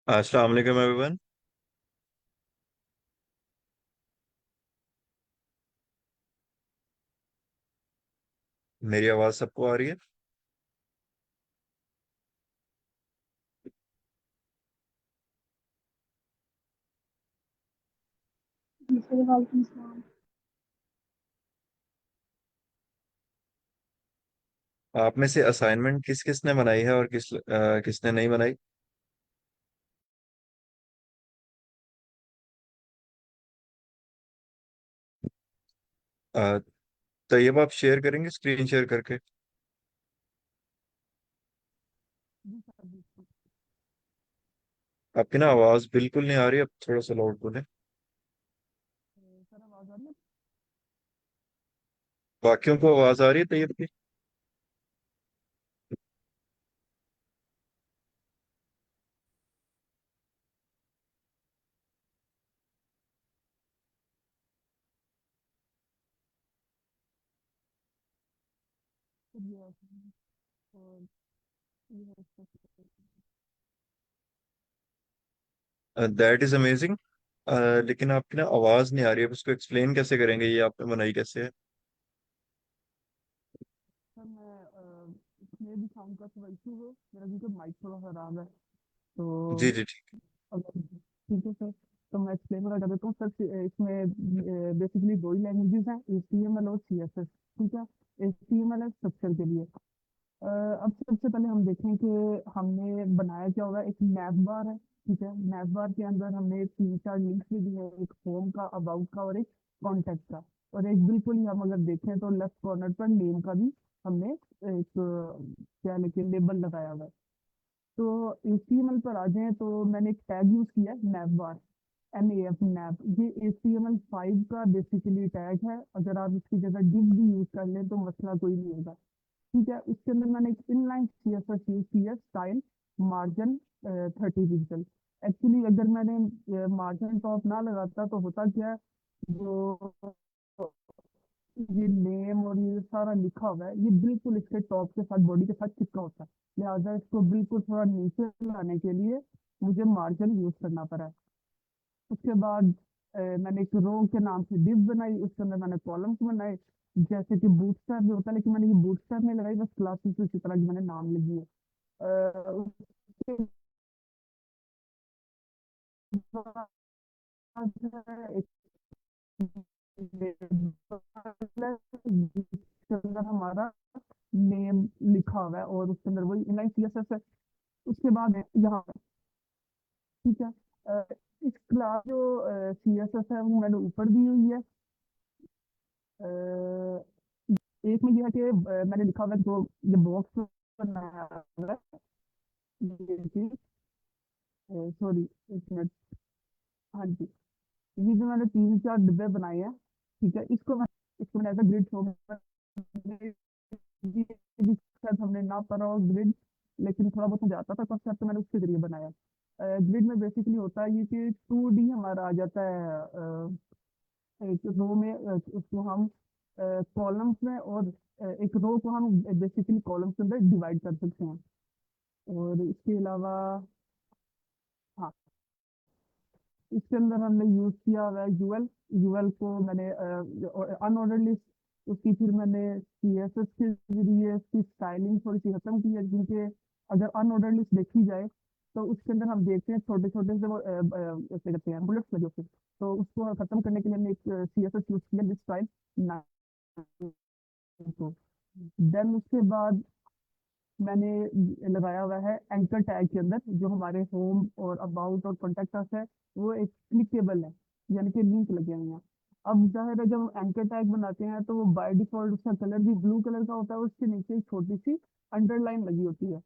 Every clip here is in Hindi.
अस्सलाम वालेकुम एवरीवन। मेरी आवाज़ सबको आ रही है? जी, सही वालेकुम सलाम। आप में से असाइनमेंट किस किसने बनाई है और किसने नहीं बनाई? अ, तैयब, आप शेयर करेंगे स्क्रीन शेयर करके? जी सर, बिल्कुल। आपकी ना आवाज़ बिल्कुल नहीं आ रही, अब थोड़ा सा लाउड बोले। सर आवाज़ आ रही है? बाकियों को आवाज़ आ रही है तैयब की? सर ये और ये है इसका। That is amazing. लेकिन आपकी ना आवाज़ नहीं आ रही है, अब उसको एक्सप्लेन कैसे करेंगे, ये आपने बनाई कैसे है? सर मैं इसमें भी साउंड का थोड़ा इशू है, मेरा क्योंकि माइक थोड़ा खराब है। तो जी जी ठीक। अगर ठीक है सर, तो मैं एक्सप्लेन कर देता हूँ सर। इसमें बेसिकली दो ही लैंग्वेजेस हैं, HTML और CSS। ठीक है। HTML है स्ट्रक्चर के लिए। अब सबसे पहले हम देखें कि हमने बनाया क्या होगा। एक नैव बार है। ठीक है। नैव बार के अंदर हमने तीन चार लिंक्स भी दिए हैं, एक होम का, अबाउट का और एक कॉन्टेक्ट का। और एक बिल्कुल ही हम अगर देखें तो लेफ्ट कॉर्नर पर नेम का भी हमने एक क्या लिखे लेबल लगाया हुआ है। तो HTML पर आ जाएं तो मैंने एक टैग यूज किया है, नैव बार। NAF नैव, ये HTML5 का बेसिकली टैग है। अगर आप इसकी जगह div भी यूज कर लें तो मसला कोई नहीं होगा। ठीक है। उसके अंदर मैंने एक इनलाइन CSS यूज किया, स्टाइल मार्जिन 30 पिक्सल। एक्चुअली अगर मैंने मार्जिन टॉप ना लगाता तो होता क्या है, जो ये नेम और ये सारा लिखा हुआ है, ये बिल्कुल इसके टॉप के साथ, बॉडी के साथ चिपका होता है। लिहाजा इसको बिल्कुल थोड़ा नीचे लाने के लिए मुझे मार्जिन यूज करना पड़ा। उसके बाद मैंने एक रो के नाम से div बनाई, उसके अंदर मैंने कॉलम्स बनाए, जैसे कि बूटस्ट्रैप जो होता है, लेकिन मैंने ये बूटस्ट्रैप नहीं लगाई, बस क्लासेस उसी तरह की मैंने नाम लिखी है। उसके बाद है एक जिसके अंदर हमारा नेम लिखा हुआ है और उसके अंदर वही इनलाइन CSS है। उसके बाद है यहाँ पे। ठीक है। अ, इस क्लास जो CSS है वो मैंने ऊपर दी हुई है। एक में यह है कि मैंने लिखा हुआ है जो ये बॉक्स बनाया हुआ है, ये चीज, सॉरी, एक मिनट। हाँ जी। ये जो मैंने तीन चार डिब्बे बनाए हैं, ठीक है, इसको मैंने ऐसा ग्रिड शो में, ये भी शायद हमने ना पढ़ा हो ग्रिड, लेकिन थोड़ा बहुत मुझे आता था कॉन्सेप्ट, तो मैंने उसके जरिए बनाया। ग्रिड में बेसिकली होता है ये कि 2D हमारा आ जाता है। एक रो में उसको हम कॉलम्स में, और एक रो को हम बेसिकली कॉलम्स के अंदर डिवाइड कर सकते हैं। और इसके अलावा, हाँ, इसके अंदर हमने यूज किया हुआ है यूएल। यूएल को मैंने अनऑर्डर लिस्ट, उसकी फिर मैंने CSS के जरिए उसकी स्टाइलिंग थोड़ी सी खत्म की है, क्योंकि अगर अनऑर्डर लिस्ट देखी जाए तो उसके अंदर हम देखते हैं छोटे छोटे से वो क्या कहते हैं, बुलेट्स लगे होते हैं। तो उसको खत्म करने के लिए हमने एक CSS यूज किया, लिस्ट स्टाइल को। देन उसके बाद मैंने लगाया हुआ है एंकर टैग के अंदर, जो हमारे होम और अबाउट और कॉन्टेक्ट अस है, वो एक क्लिकेबल है, यानी कि लिंक लगे हुए हैं। अब जाहिर है, जब हम एंकर टैग बनाते हैं तो वो बाय डिफॉल्ट उसका कलर भी ब्लू कलर का होता है, उसके नीचे एक छोटी सी अंडरलाइन लगी होती है।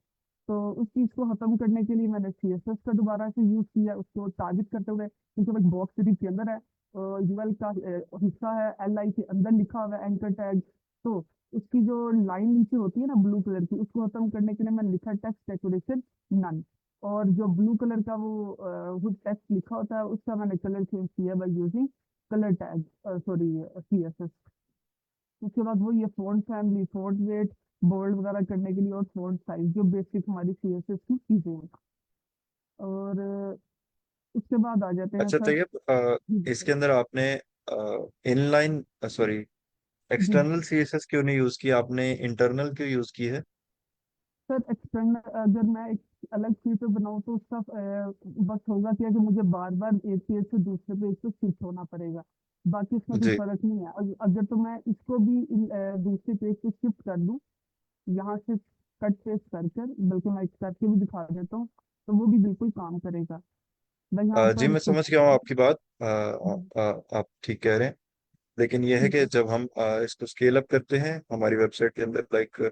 तो उस चीज को खत्म करने के लिए मैंने CSS का दोबारा से यूज किया, उसको टारगेट करते हुए, क्योंकि वो बॉक्स सिटी के अंदर है, यूएल का हिस्सा है, LI के अंदर लिखा हुआ है एंकर टैग। तो उसकी जो लाइन नीचे होती है ना ब्लू कलर की, उसको खत्म करने के लिए मैंने लिखा टेक्स्ट डेकोरेशन नन। और जो ब्लू कलर का वो टेक्स्ट लिखा होता है, उसका मैंने कलर चेंज किया by using colour tag, sorry, CSS। उसके बाद वो ये font family, font weight, bold वगैरह करने के लिए, और फ़ॉन्ट साइज, जो बेसिक हमारी CSS की चीजें हैं। और उसके बाद आ जाते हैं अच्छा सर। तैयब, जी जी सर। इसके अंदर आपने इनलाइन, सॉरी, जी जी एक्सटर्नल सीएसएस क्यों नहीं यूज की आपने, इंटरनल क्यों यूज की है? सर, एक्सटर्नल अगर मैं एक अलग चीज पे बनाऊँ तो उसका बस होगा क्या कि मुझे बार बार एक पेज से दूसरे पेज पे शिफ्ट होना पड़ेगा। बाकी इसमें कोई जी। फर्क नहीं है। अगर तो मैं इसको भी दूसरे पेज पे शिफ्ट कर दूं, यहाँ से कट पेस्ट कर कर, बल्कि मैं करके भी दिखा देता हूँ, तो वो भी बिल्कुल काम करेगा। मैं यहाँ जी पर मैं कुछ। समझ गया हूँ आपकी बात। आप ठीक कह रहे हैं, लेकिन यह है ठीक कि है। जब हम इसको स्केल अप करते हैं हमारी वेबसाइट के अंदर, like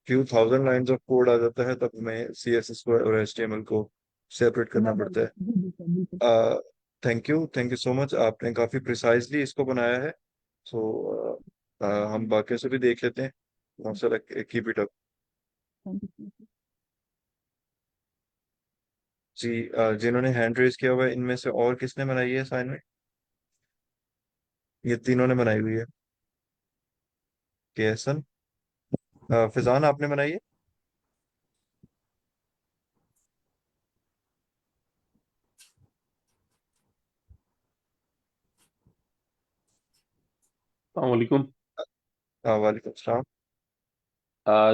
few thousand lines of code आ जाता है, तब हमें सीएसएस को और एचटीएमएल को सेपरेट करना मैं पड़ता है। जी जी सर, बिल्कुल। थैंक यू सो मच, आपने काफ़ी प्रिसाइजली इसको बनाया है। सो हम बाकियों से भी देख लेते हैं। माशाल्लाह, keep it up. Thank you. जी, जिन्होंने हैंड रेज किया हुआ है इनमें से और किसने बनाई है असाइनमेंट? ये तीनों ने बनाई हुई है। केहसन, फिजान, आपने बनाई है? वालेकुम। वालेकुम सलाम।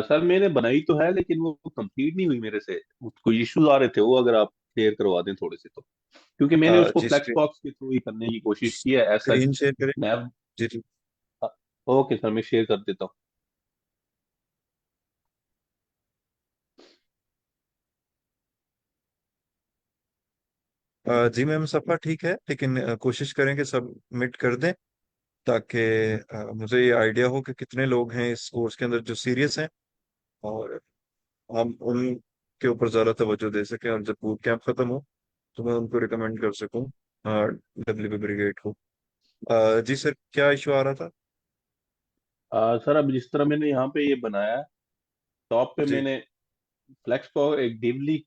सर मैंने बनाई तो है लेकिन वो कंप्लीट नहीं हुई मेरे से। कोई इश्यूज आ रहे थे, वो अगर आप क्लियर करवा दें थोड़े से तो। क्योंकि मैंने उसको जी, फ्लेक्स बॉक्स के थ्रू ही करने की कोशिश की है एज सच। स्क्रीन शेयर करें। मैं जी जी। ओके सर, मैं शेयर कर देता हूँ। जी मैम, सबका ठीक है, लेकिन कोशिश करें कि सबमिट कर दें, ताकि मुझे ये आइडिया हो कि कितने लोग हैं इस कोर्स के अंदर जो सीरियस हैं, और हम उनके ऊपर ज़्यादा तवज्जो दे सकें, और जब बूट कैंप खत्म हो तो मैं उनको रिकमेंड कर सकूं डब्ल्यू ब्रिगेड को। जी सर, क्या इशू आ रहा था? सर अब जिस तरह मैंने यहाँ पे ये बनाया है, टॉप पे जी। मैंने फ्लेक्स को एक डिव ली।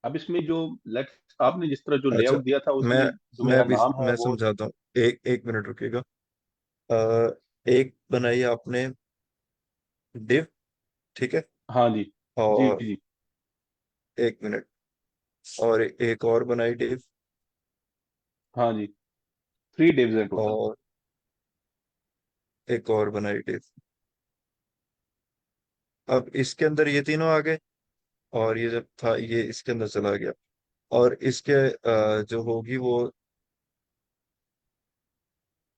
अब इसमें जो लेट्स आपने जिस तरह जो अच्छा, लेआउट दिया था मैं उसमें जो मैं मेरा भी नाम है मैं वो। समझाता हूँ। एक एक मिनट रुकिएगा। एक बनाई आपने डिव, ठीक है, हाँ जी। जी और जी। एक मिनट, और एक और बनाई डिव, हाँ जी, 3 डिव्स हैं टोटल। और एक और बनाई डिव। अब इसके अंदर ये तीनों आ गए, और ये जब था ये इसके अंदर चला गया, और इसके जो होगी वो,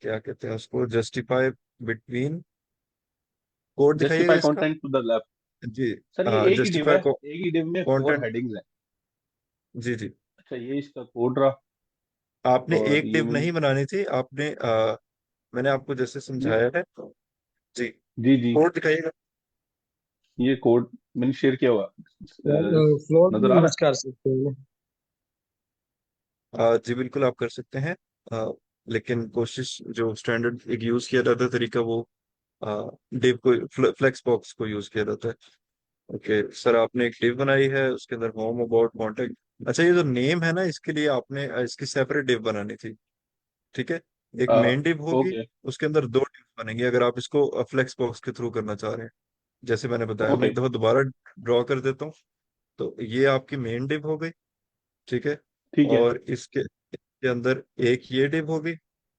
क्या कहते हैं उसको, जस्टिफाई बिटवीन, कोड दिखाइएगा जस्टिफाई इसका। Content to the left. जी, सर ये एक ही डिव जस्टिफाई है, एक ही डिव में 4 कंटेंट। हेडिंग्स हैं। जी जी। अच्छा, ये इसका कोड रहा। आपने और एक ये डिव मैंने नहीं बनानी थी, आपने मैंने आपको जैसे ये समझाया है। जी, जी जी, कोड दिखाइएगा। ये कोड मैंने शेयर किया हुआ फ्लोट नजर भी आ रहा यूज कर सकते हैं। जी बिल्कुल, आप कर सकते हैं। लेकिन कोशिश, जो स्टैंडर्ड एक यूज किया जाता है तरीका, वो डिव को, फ्लेक्स बॉक्स को यूज किया जाता है। ओके सर, आपने एक डिव बनाई है, उसके अंदर होम, अबाउट, कांटेक्ट। अच्छा, ये जो नेम है ना, इसके लिए आपने इसकी सेपरेट डिव बनानी थी, ठीक है। एक है। मेन डिव होगी, ओके उसके अंदर दो डिव बनेंगी, अगर आप इसको फ्लेक्स बॉक्स के थ्रू करना चाह रहे हैं। जैसे मैंने बताया, मैं ओके। एक दफा दोबारा ड्रॉ कर देता हूँ। तो ये आपकी मेन डिव हो गई, ठीक है। ठीक है। और इसके अंदर एक ये डिव होगी,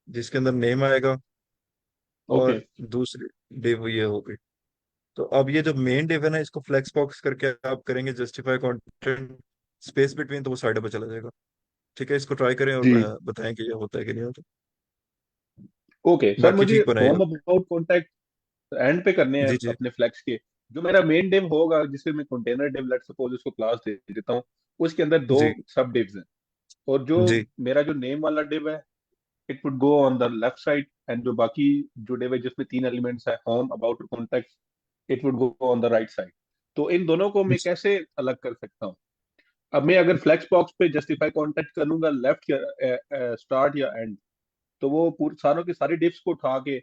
जिसके अंदर नेम आएगा, ओके। और दूसरी डिव ये होगी। तो अब ये जो मेन डिव है ना, इसको फ्लेक्स बॉक्स करके आप करेंगे जस्टिफाई कंटेंट स्पेस बिटवीन, तो वो साइड पे चला जाएगा। ठीक है, इसको ट्राई करें और जी। बताएं कि ये होता है कि नहीं होता। ओके सर, बाकी मुझे ठीक बनाइएगा। होम अबाउट कॉन्टैक्ट एंड पे करने हैं जी जी। अपने फ्लैक्स के। जो मेरा मेन डिव होगा जिसे मैं कंटेनर डिव लेट सपोज उसको क्लास दे देता हूँ, उसके अंदर दो जी सब डिव्स हैं। और जो जी। मेरा जो नेम वाला डिव है, it would go on the left side. And जो बाकी जो डिव है जिसमें 3 एलिमेंट्स है, होम अबाउट और contact, it would go on the right side. तो इन दोनों को मैं कैसे अलग कर सकता हूँ? अब मैं अगर फ्लेक्स बॉक्स पे जस्टिफाई कॉन्टेक्ट करूंगा लेफ्ट या स्टार्ट या एंड, तो वो पूरे सारों की सारी डिप्स को उठा के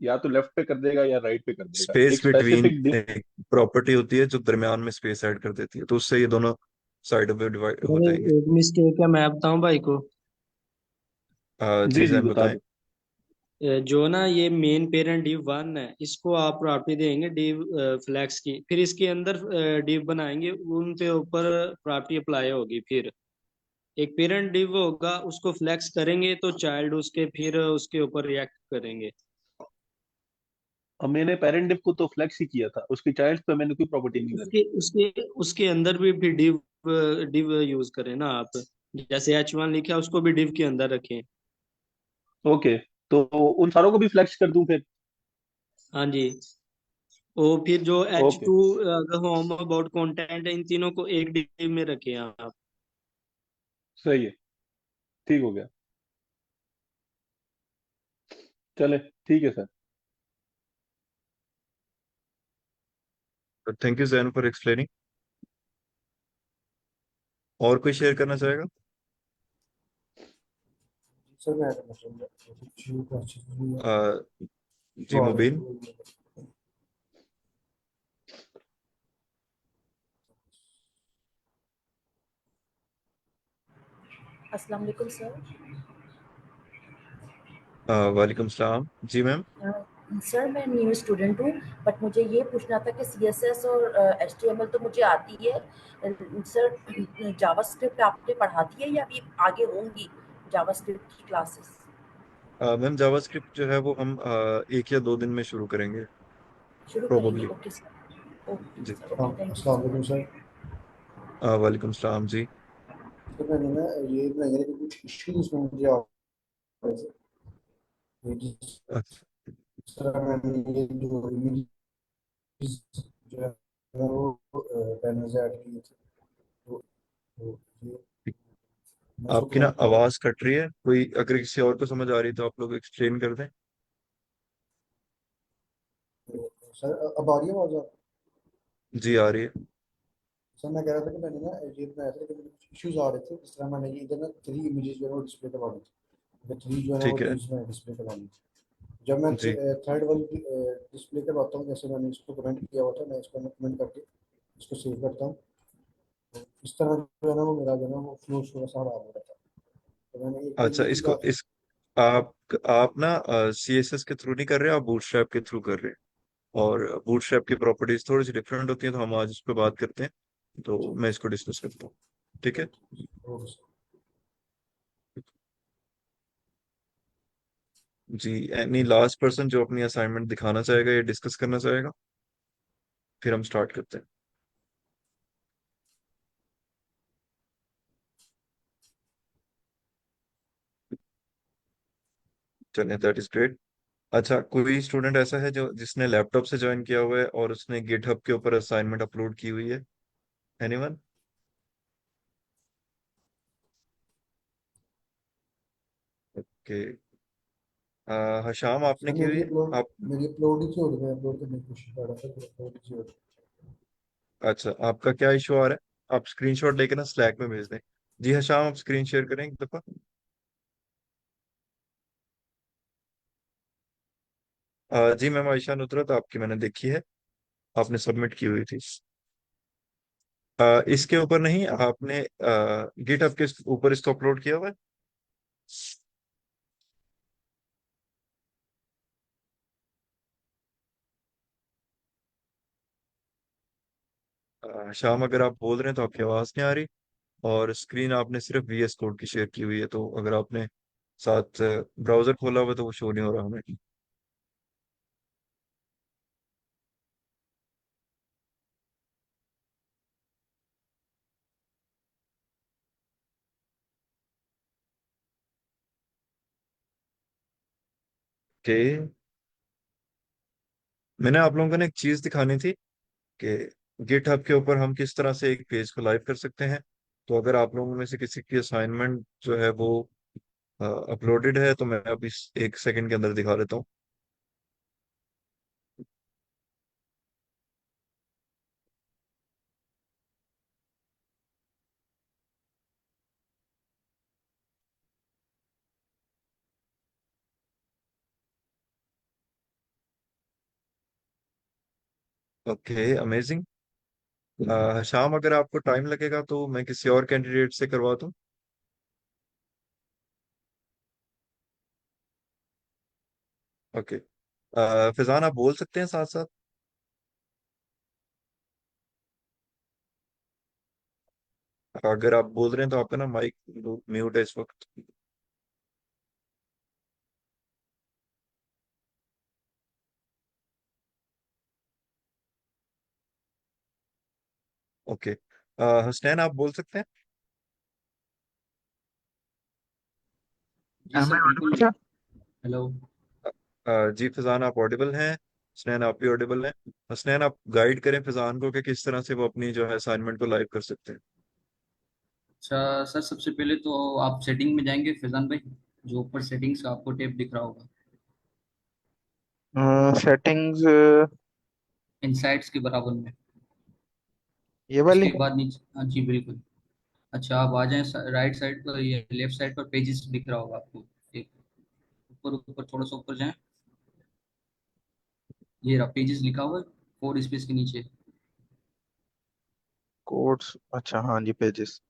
या तो लेफ्ट पे कर देगा या राइट पे कर देगा स्पेस एक बिटवीन स्पेसिफिक डिप। एक प्रॉपर्टी होती है जो दरमियान में स्पेस ऐड कर देती है, तो उससे ये दोनों साइड पे डिवाइड हो अरे जाएंगे। एक मिस्टेक है, मैं बताऊं भाई को। जी जी जी, जैन बता बताएं। दो। जो ना ये मेन पेरेंट div 1 है, इसको आप प्रॉपर्टी देंगे div फ्लैक्स की, फिर इसके अंदर div बनाएंगे, उनके ऊपर प्रॉपर्टी अप्लाई होगी फिर। एक पेरेंट डिव होगा, उसको फ्लेक्स करेंगे तो चाइल्ड उसके फिर उसके ऊपर रिएक्ट करेंगे। अब मैंने पेरेंट डिव को तो फ्लेक्स ही किया था, उसकी चाइल्ड पे मैंने कोई प्रॉपर्टी नहीं डाली। उसके उसके उसके अंदर भी फिर डिव डिव यूज करें ना आप, जैसे H1 लिखा है उसको भी डिव के अंदर रखें। ओके, तो उन सारों को भी फ्लेक्स कर दूं फिर? हाँ जी। वो फिर जो okay, H2 home about content, इन तीनों को एक डिव में रखें आप। सही है, ठीक हो गया। चले, ठीक है sir. Thank you Jain for explaining. और कोई शेयर करना चाहेगा? सर मैं करना चाहूँगा कुछ क्वेश्चन भी है जी मुबीन। अस्सलाम वालेकुम सर। वालेकुम सलाम जी मैम। सर मैं न्यू स्टूडेंट हूँ, बट मुझे ये पूछना था कि सीएसएस और एचटीएमएल तो मुझे आती है। सर जावास्क्रिप्ट आपने पढ़ा दी है या अभी आगे होंगी जावास्क्रिप्ट की क्लासेस? मैम जावास्क्रिप्ट जो है वो हम 1 या 2 दिन में शुरू करेंगे शुरू करेंगे? प्रोबेबली। ओके सर, ओके जी। सर, ओके, थैंक यू अस्सलाम सर। वालेकुम सर। वालेकुम सलाम जी। तो मैंने ना ये बनाया कि कुछ इश्यूज में मुझे आ रहे थे। ये जिस अच्छा तरह मैंने ये जो इमेजेस जो है वो पैनल से ऐड किए थे, तो ये ठीक। मैं इसको आपकी ना कमेंट किया। आवाज कट रही है, कोई अगर किसी और को समझ आ रही है तो आप लोग एक्सप्लेन कर दें। तो सर अब आ रही है आवाज़? जी आ रही है। सर मैं कह रहा था कि मैंने ना ये बनाया था कि मुझे कुछ इश्यूज आ रहे थे। इस तरह मैंने ये इधर ना 3 इमेजेस जो है वो डिस्प्ले करवा दी थी, 3 जो है ना वो ठीक है लीव्स में डिस्प्ले करवानी थी। जब मैं जी। थर्ड वाली डिस्प्ले करवाता हूँ, जैसे मैंने इसको कमेंट किया हुआ था, मैं इसको कमेंट करके इसको सेव करता हूँ, तो इस तरह जो है ना वो मेरा जो है ना वो फ्लो थोड़ा सा खराब हो रहा था। तो मैंने एक बार अच्छा ये भी इसको इस आप ना CSS के थ्रू नहीं कर रहे, आप बूटस्ट्रैप के थ्रू कर रहे हैं। और बूटस्ट्रैप की प्रॉपर्टीज थोड़ी सी डिफरेंट होती हैं, तो हम आज इस पर बात करते हैं। तो मैं इसको डिस्कस करता हूँ। ठीक है जी। एनी लास्ट पर्सन जो अपनी असाइनमेंट दिखाना चाहेगा या डिस्कस करना चाहेगा, फिर हम स्टार्ट करते हैं। चलिए दैट इज ग्रेट। अच्छा कोई स्टूडेंट ऐसा है जो जिसने लैपटॉप से ज्वाइन किया हुआ है और उसने गिटहब के ऊपर असाइनमेंट अपलोड की हुई है? एनीवन? ओके। हशाम आपने सर की हुई है? आप मेरी अपलोड ही नहीं हो रही, मैं अपलोड करने की कोशिश कर रहा था, अपलोड ही नहीं हो रही। अच्छा आपका क्या इशू आ रहा है? आप स्क्रीनशॉट लेके ना स्लैक में भेज दें। जी हशाम आप स्क्रीन शेयर करें एक दफा। जी मैम आयशा नुसरत आपकी मैंने देखी है, आपने सबमिट की हुई थी। इसके ऊपर नहीं, आपने गिटहब के ऊपर इसको अपलोड किया हुआ है? शाम अगर आप बोल रहे हैं तो आपकी आवाज नहीं आ रही। और स्क्रीन आपने सिर्फ VS कोड की शेयर की हुई है, तो अगर आपने साथ ब्राउजर खोला हुआ है तो वो शो नहीं हो रहा हमें। ओके। मैंने आप लोगों को ना एक चीज दिखानी थी कि गिटहब के ऊपर हम किस तरह से एक पेज को लाइव कर सकते हैं। तो अगर आप लोगों में से किसी की असाइनमेंट जो है वो अपलोडेड है तो मैं अब इस 1 सेकंड के अंदर दिखा देता हूँ। Okay amazing. शाम अगर आपको टाइम लगेगा तो मैं किसी और कैंडिडेट से करवा दूँ। ओके। फिजान आप बोल सकते हैं साथ साथ। अगर आप बोल रहे हैं तो आपका ना माइक म्यूट है इस वक्त। ओके, हसनैन आप बोल सकते हैं। जी सर बिल्कुल। हेलो। जी फिजान आप ऑडिबल हैं, हसनैन आप भी ऑडिबल हैं। हसनैन आप गाइड करें फिजान को कि किस तरह से वो अपनी जो है असाइनमेंट को लाइव कर सकते हैं। अच्छा सर, सबसे पहले तो आप सेटिंग में जाएंगे फैजान भाई, जो ऊपर सेटिंग्स का आपको टैब दिख रहा होगा, सेटिंग्स, इनसाइट्स के बराबर में। ये वाली। उसके बाद नीचे, हाँ जी बिल्कुल। अच्छा आप आ जाएं राइट साइड पर, ये लेफ्ट साइड पर पेजेस दिख रहा होगा आपको, एक ऊपर ऊपर थोड़ा सा ऊपर जाएं, ये रहा पेजेस लिखा हुआ है, 4 स्पेस के नीचे। कोड्स, अच्छा हाँ जी, पेजेस।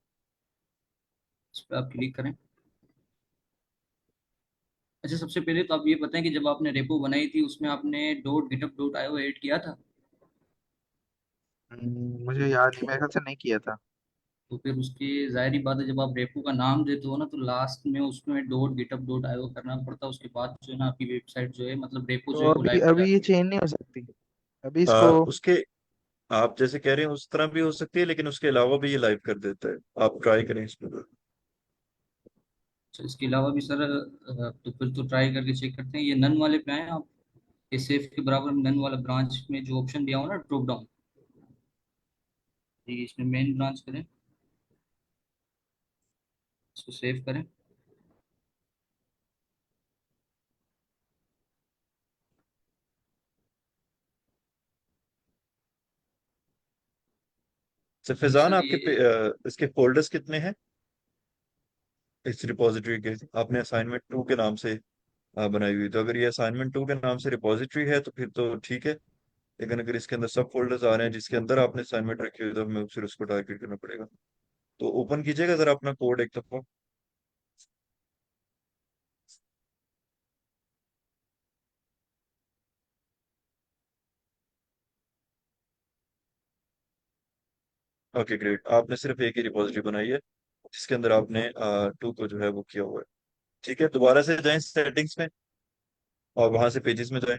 इस पर आप क्लिक करें। अच्छा सबसे पहले तो आप ये बताएं कि जब आपने रेपो बनाई थी उसमें आपने dot GitHub dot IO add किया था? मुझे याद नहीं, मेरे ख्याल से नहीं किया था। तो फिर उसकी जाहिर बात है, जब आप रेपो का नाम देते हो ना तो लास्ट में उसमें डॉट गिटअप डॉट आईओ करना पड़ता है, उसके बाद जो है ना आपकी वेबसाइट जो है, मतलब रेपो जो तो है वो अभी लाइव हो अभी ये जाती है। चेंज नहीं हो सकती अभी इसको? उसके आप जैसे कह रहे हैं उस तरह भी हो सकती है, लेकिन उसके अलावा भी ये लाइव कर देता है। आप ट्राई करें इस पर। अच्छा इसके अलावा भी सर, तो फिर तो ट्राई करके चेक करते हैं, ये नन वाले पे आए आप, ये सेफ के बराबर में नन वाला ब्रांच में जो ऑप्शन दिया हो ना ड्रॉप डाउन, ये इसमें मेन ब्रांच करें, इसको सेव करें। तो जी फैजान सर आपके ये, इसके फोल्डर्स कितने हैं इस रिपॉजिटरी के? आपने असाइनमेंट 2 के नाम से बनाई हुई, तो अगर ये असाइनमेंट 2 के नाम से रिपॉजिटरी है तो फिर तो ठीक है। लेकिन अगर इसके अंदर सब फोल्डर्स आ रहे हैं जिसके अंदर आपने असाइनमेंट रखी हुई, तो हमें फिर उसको टारगेट करना पड़ेगा। तो ओपन कीजिएगा जरा अपना कोड एक दफा। ओके ग्रेट, आपने सिर्फ एक ही रिपॉजिटरी बनाई है जिसके अंदर आपने 2 को जो है वो किया हुआ है। ठीक है, दोबारा से जाएं सेटिंग्स में और वहां से पेजेस में जाएं।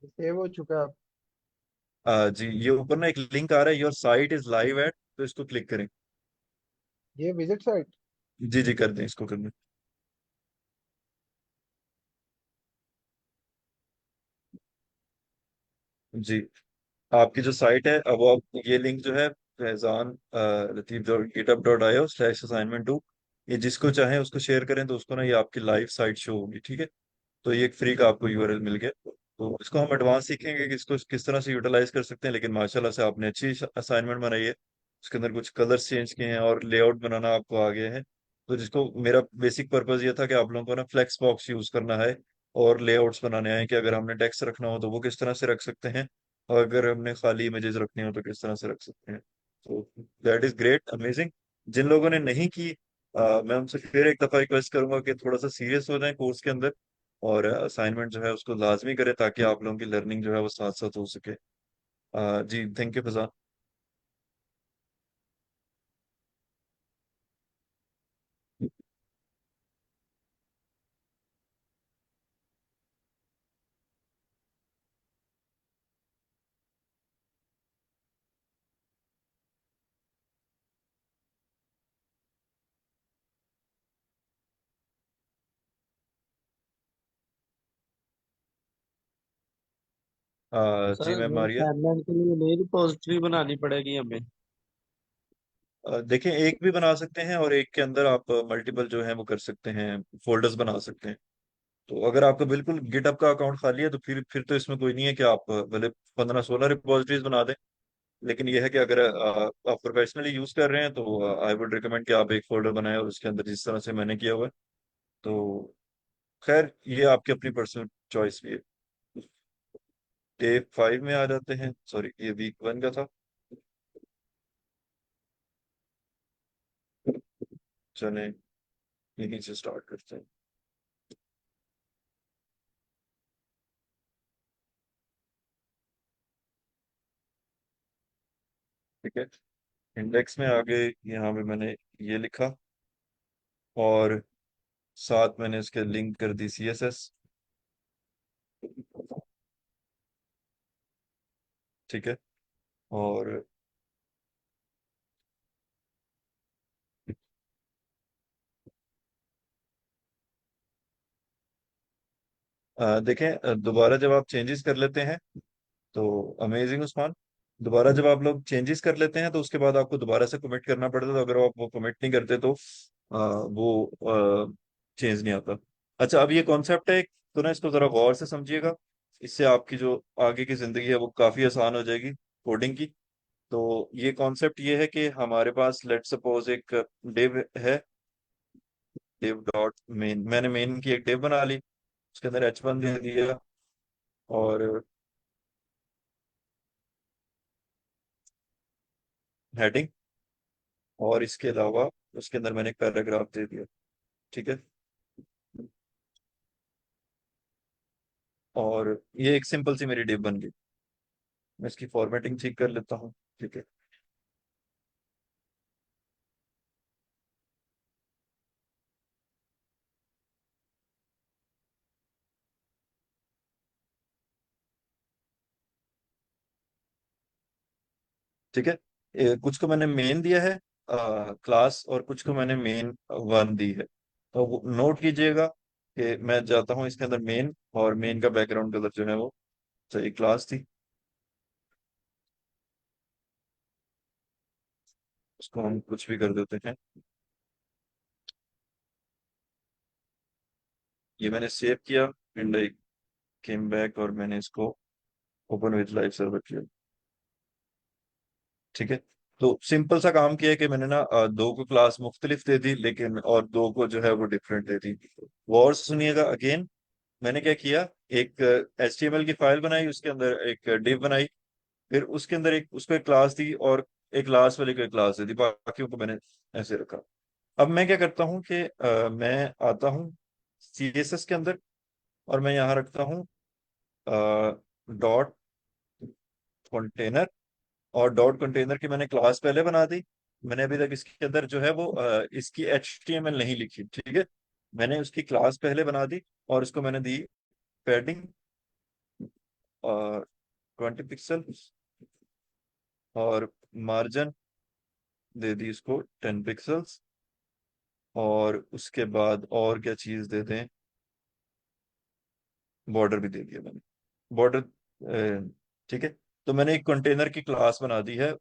सेव हो चुका। जी, ये ऊपर ना एक लिंक आ रहा है, your site is live at, तो इसको क्लिक करें। ये विजिट साइट। जी जी, कर दें, इसको कर दें। जी, आपकी जो साइट है, अब आप ये लिंक जो है Faizan Latif GitHub dot I slash assignment 2, ये जिसको चाहे उसको शेयर करें तो उसको ना ये आपकी लाइव साइट शो होगी। ठीक है, तो ये एक फ्री का आपको यूआरएल मिल गया। तो इसको हम एडवांस सीखेंगे कि इसको किस तरह से यूटिलाइज कर सकते हैं, लेकिन माशाल्लाह से आपने अच्छी असाइनमेंट बनाई है। उसके अंदर कुछ कलर्स चेंज किए हैं और लेआउट बनाना आपको आ गया है। तो जिसको मेरा बेसिक पर्पस ये था कि आप लोगों को ना फ्लेक्स बॉक्स यूज करना है और लेआउट्स बनाने हैं कि अगर हमने टेक्स्ट रखना हो तो वो किस तरह से रख सकते हैं, और अगर हमने खाली इमेजेस रखनी हो तो किस तरह से रख सकते हैं। तो दैट इज ग्रेट, अमेजिंग। जिन लोगों ने नहीं की, मैं उनसे फिर एक दफा रिक्वेस्ट करूंगा कि थोड़ा सा सीरियस हो जाएं कोर्स के अंदर और असाइनमेंट जो है उसको लाजमी करें ताकि आप लोगों की लर्निंग जो है वो साथ साथ हो सके। जी थैंक यू फजा। जी सर मैम मारिया। असाइनमेंट के लिए नई रिपोजिटरी बनानी पड़ेगी हमें? देखें, एक भी बना सकते हैं और एक के अंदर आप मल्टीपल जो है वो कर सकते हैं, फोल्डर्स बना सकते हैं। तो अगर आपका बिल्कुल गिटअप का अकाउंट खाली है तो फिर तो इसमें कोई नहीं है कि आप भले 15-16 रिपोजिटरीज बना दें। लेकिन यह है कि अगर आप प्रोफेशनली यूज कर रहे हैं तो आई वुड रिकमेंड कि आप एक फोल्डर बनाएं और उसके अंदर जिस तरह से मैंने किया हुआ है। तो खैर ये आपकी अपनी पर्सनल चॉइस भी है। डे 5 में आ जाते हैं, सॉरी ये वीक 1 का था। चलें, यहीं से स्टार्ट करते हैं। ठीक है। इंडेक्स में आगे यहाँ पे मैंने ये लिखा, और साथ मैंने इसके लिंक कर दी CSS। ठीक है। और देखें, दोबारा जब आप चेंजेस कर लेते हैं तो अमेजिंग उस्मान, दोबारा जब आप लोग चेंजेस कर लेते हैं तो उसके बाद आपको दोबारा से कमिट करना पड़ता है। तो अगर आप वो कमिट नहीं करते तो वो चेंज नहीं आता। अच्छा, अब ये कॉन्सेप्ट है, तो ना इसको जरा गौर से समझिएगा। इससे आपकी जो आगे की जिंदगी है वो काफी आसान हो जाएगी कोडिंग की। तो ये कॉन्सेप्ट ये है कि हमारे पास लेट सपोज एक डिव है, डिव डॉट मेन। मैंने मेन की एक डिव बना ली, उसके अंदर H1 दे दिया, और हेडिंग, और इसके अलावा उसके अंदर मैंने एक पैराग्राफ दे दिया। ठीक है। और ये एक सिंपल सी मेरी डिव बन गई। मैं इसकी फॉर्मेटिंग ठीक कर लेता हूँ। ठीक है। ठीक है। कुछ को मैंने मेन दिया है क्लास, और कुछ को मैंने मेन 1 दी है। तो वो नोट कीजिएगा कि मैं जाता हूँ इसके अंदर मेन, और मेन का बैकग्राउंड कलर जो है वो सही क्लास थी। उसको हम कुछ भी कर देते हैं। ये मैंने सेव किया, एंड आई केम बैक, और मैंने इसको ओपन विद लाइव सर्वर किया। ठीक है। तो सिंपल सा काम किया है कि मैंने ना दो को क्लास मुख्तलिफ दे दी, लेकिन और दो को जो है वो डिफरेंट दे दी। वो और सुनिएगा अगेन। मैंने क्या किया, एक HTML की फाइल बनाई, उसके अंदर एक डिव बनाई, फिर उसके अंदर एक उसको एक क्लास दी, और एक क्लास वाले को एक क्लास दे दी, बाकियों को मैंने ऐसे रखा। अब मैं क्या करता हूँ कि मैं आता हूँ CSS के अंदर, और मैं यहाँ रखता हूँ डॉट कंटेनर। और डॉट कंटेनर की मैंने क्लास पहले बना दी। मैंने अभी तक इसके अंदर जो है वो इसकी HTML नहीं लिखी। ठीक है। मैंने उसकी क्लास पहले बना दी, और उसको मैंने दी पैडिंग 20 पिक्सल, और मार्जिन दे दी इसको 10 पिक्सल्स। और उसके बाद और क्या चीज दे दें, बॉर्डर भी दे दिया मैंने, बॉर्डर। ठीक है। तो मैंने एक कंटेनर की क्लास बना दी है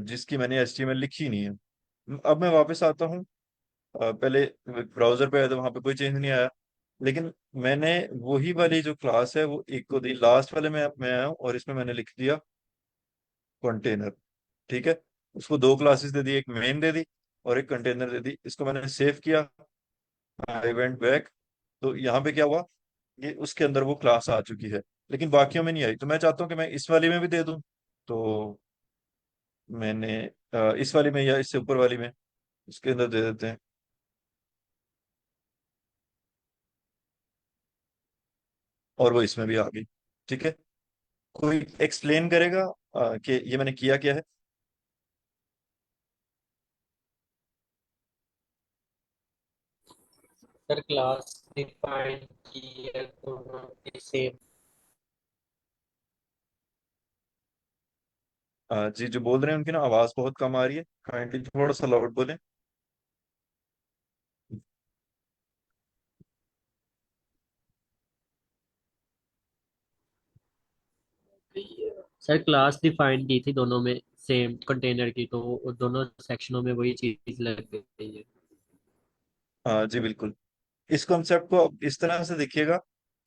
जिसकी मैंने HTML लिखी नहीं है। अब मैं वापस आता हूँ, पहले ब्राउजर पे आया तो वहां पे कोई चेंज नहीं आया, लेकिन मैंने वही वाली जो क्लास है वो एक को दी, लास्ट वाले में मैं आया हूँ, और इसमें मैंने लिख दिया कंटेनर। ठीक है। उसको दो क्लासेस दे दी, एक मेन दे दी और एक कंटेनर दे दी। इसको मैंने सेव किया, आई वेंट बैक। तो यहाँ पे क्या हुआ, ये उसके अंदर वो क्लास आ चुकी है, लेकिन बाकियों में नहीं आई। तो मैं चाहता हूँ कि मैं इस वाली में भी दे दूं। तो मैंने इस वाली में या इससे ऊपर वाली में उसके अंदर दे देते हैं, और वो इसमें भी आ गई। ठीक है। कोई एक्सप्लेन करेगा कि ये मैंने किया क्या है? सर क्लास डिफाइन की है दोनों की सेम। जी, जो बोल रहे हैं उनकी ना आवाज बहुत कम आ रही है, काइंडली थोड़ा सा लाउड बोलें। सर क्लास डिफाइन की थी दोनों में सेम कंटेनर की, तो दोनों सेक्शनों में वही चीज लग गई है। जी बिल्कुल। इस कॉन्सेप्ट को अब इस तरह से देखिएगा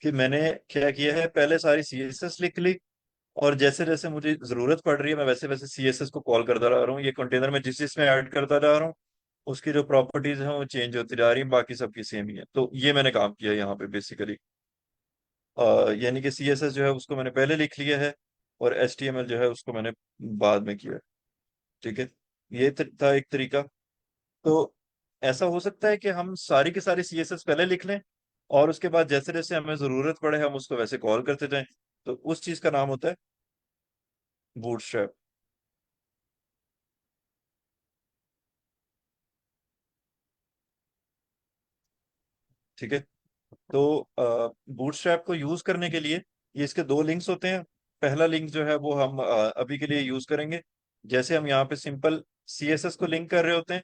कि मैंने क्या किया है, पहले सारी CSS लिख ली, और जैसे जैसे मुझे जरूरत पड़ रही है मैं वैसे वैसे CSS को कॉल करता रह रहा हूँ। ये कंटेनर में जिस जिसमें ऐड करता जा रहा हूँ, उसकी जो प्रॉपर्टीज हैं वो चेंज होती जा रही हैं, बाकी सबकी सेम ही है। तो ये मैंने काम किया यहाँ पे बेसिकली। यानी कि CSS जो है उसको मैंने पहले लिख लिया है, और HTML जो है उसको मैंने बाद में किया है। ठीक है। ये था एक तरीका। तो ऐसा हो सकता है कि हम सारी की सारी CSS पहले लिख लें, और उसके बाद जैसे जैसे हमें जरूरत पड़े हम उसको वैसे कॉल करते जाएं। तो उस चीज का नाम होता है बूटस्ट्रैप। ठीक है। तो बूटस्ट्रैप को यूज करने के लिए ये इसके दो लिंक्स होते हैं। पहला लिंक जो है वो हम अभी के लिए यूज करेंगे। जैसे हम यहाँ पे सिंपल सीएसएस को लिंक कर रहे होते हैं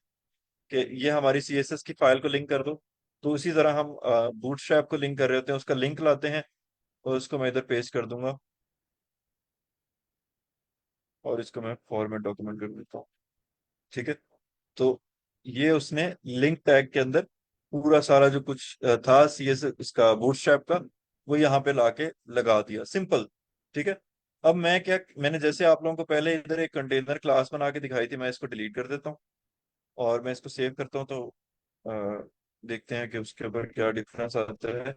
कि ये हमारी सीएसएस की फाइल को लिंक कर दो, तो उसी तरह हम बूटस्ट्रैप को लिंक कर रहे होते हैं, उसका लिंक लाते हैं और उसको मैं इधर पेस्ट कर दूंगा और इसको मैं फॉर्मेट डॉक्यूमेंट कर देता हूँ। ठीक है। तो ये उसने लिंक टैग के अंदर पूरा सारा जो कुछ था सीएस इसका बूटस्ट्रैप का, वो यहाँ पे लाके लगा दिया, सिंपल। ठीक है। अब मैंने जैसे आप लोगों को पहले इधर एक कंटेनर क्लास बना के दिखाई थी, मैं इसको डिलीट कर देता हूँ और मैं इसको सेव करता हूँ। तो देखते हैं कि उसके ऊपर क्या डिफरेंस आता है।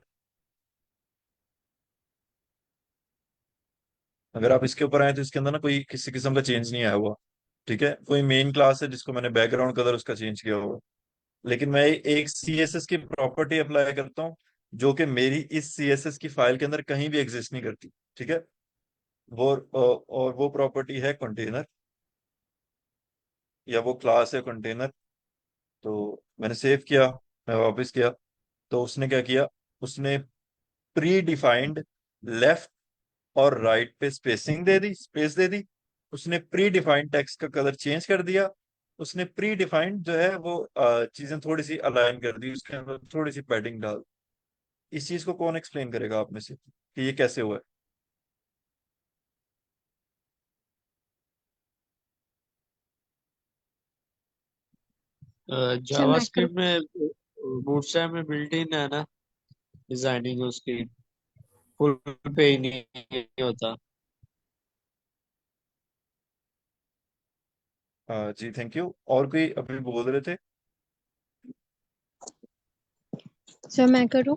अगर आप इसके ऊपर आए तो इसके अंदर ना कोई किसी किस्म का चेंज नहीं आया हुआ। ठीक है। कोई मेन क्लास है जिसको मैंने बैकग्राउंड कलर उसका चेंज किया हुआ, लेकिन मैं एक सीएसएस की प्रॉपर्टी अप्लाई करता हूँ जो कि मेरी इस सीएसएस की फाइल के अंदर कहीं भी एग्जिस्ट नहीं करती। ठीक है। वो और वो प्रॉपर्टी है कंटेनर, या वो क्लास है कंटेनर। तो मैंने सेव किया, मैं वापस किया, तो उसने क्या किया, उसने प्री डिफाइंड लेफ्ट और राइट पे स्पेसिंग दे दी, स्पेस दे दी। उसने प्री डिफाइंड टेक्स्ट का कलर चेंज कर दिया। उसने प्री डिफाइंड जो है वो चीजें थोड़ी सी अलाइन कर दी, उसके अंदर थोड़ी सी पैडिंग डाल। इस चीज को कौन एक्सप्लेन करेगा आप में से कि ये कैसे हुआ है? सर मैं जावास्क्रिप्ट में बूटस्ट्रैप में बिल्ट इन है ना डिजाइनिंग उसकी, फुल पे ही नहीं होता। जी थैंक यू। और कोई अभी बोल रहे थे? सर मैं करूँ।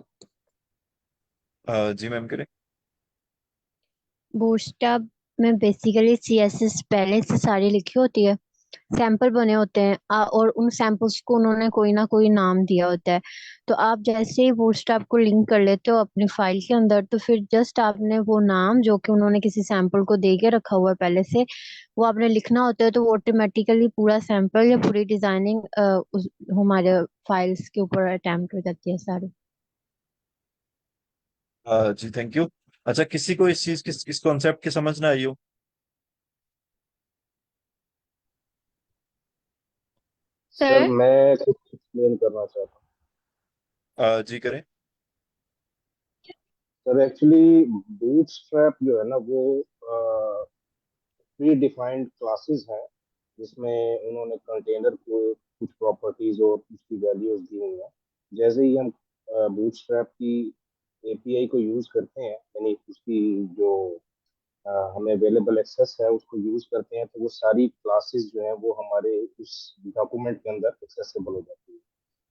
जी मैम करें। बूटस्ट्रैप में बेसिकली सीएसएस पहले से सारी लिखी होती है, सैंपल बने होते हैं और उन सैंपल्स को उन्होंने कोई ना कोई नाम दिया होता है। तो आप जैसे ही बूटस्ट्रैप को लिंक कर लेते हो अपनी फाइल के अंदर, तो फिर जस्ट आपने वो नाम जो कि उन्होंने किसी सैंपल को दे के रखा हुआ है पहले से, वो आपने लिखना होता है। तो वो ऑटोमेटिकली पूरा सैंपल या पूरी डिजाइनिंग हमारे फाइल्स के ऊपर अटेम्प्ट हो जाती है सारी। जी थैंक यू। अच्छा, किसी को इस चीज की, इस कॉन्सेप्ट की समझ ना आई हो? सर सर मैं कुछ एक्सप्लेन करना चाहता जी करें। हूँ। सर एक्चुअली बूटस्ट्रैप जो है ना वो प्री डिफाइंड क्लासेस हैं जिसमें उन्होंने कंटेनर को कुछ प्रॉपर्टीज और उसकी वैल्यूज दी हुई हैं। जैसे ही हम बूटस्ट्रैप की एपीआई को यूज करते हैं, यानी उसकी जो हमें अवेलेबल एक्सेस है उसको यूज करते हैं, तो वो सारी क्लासेस जो है वो हमारे उस डॉक्यूमेंट के अंदर एक्सेसिबल हो जाती है।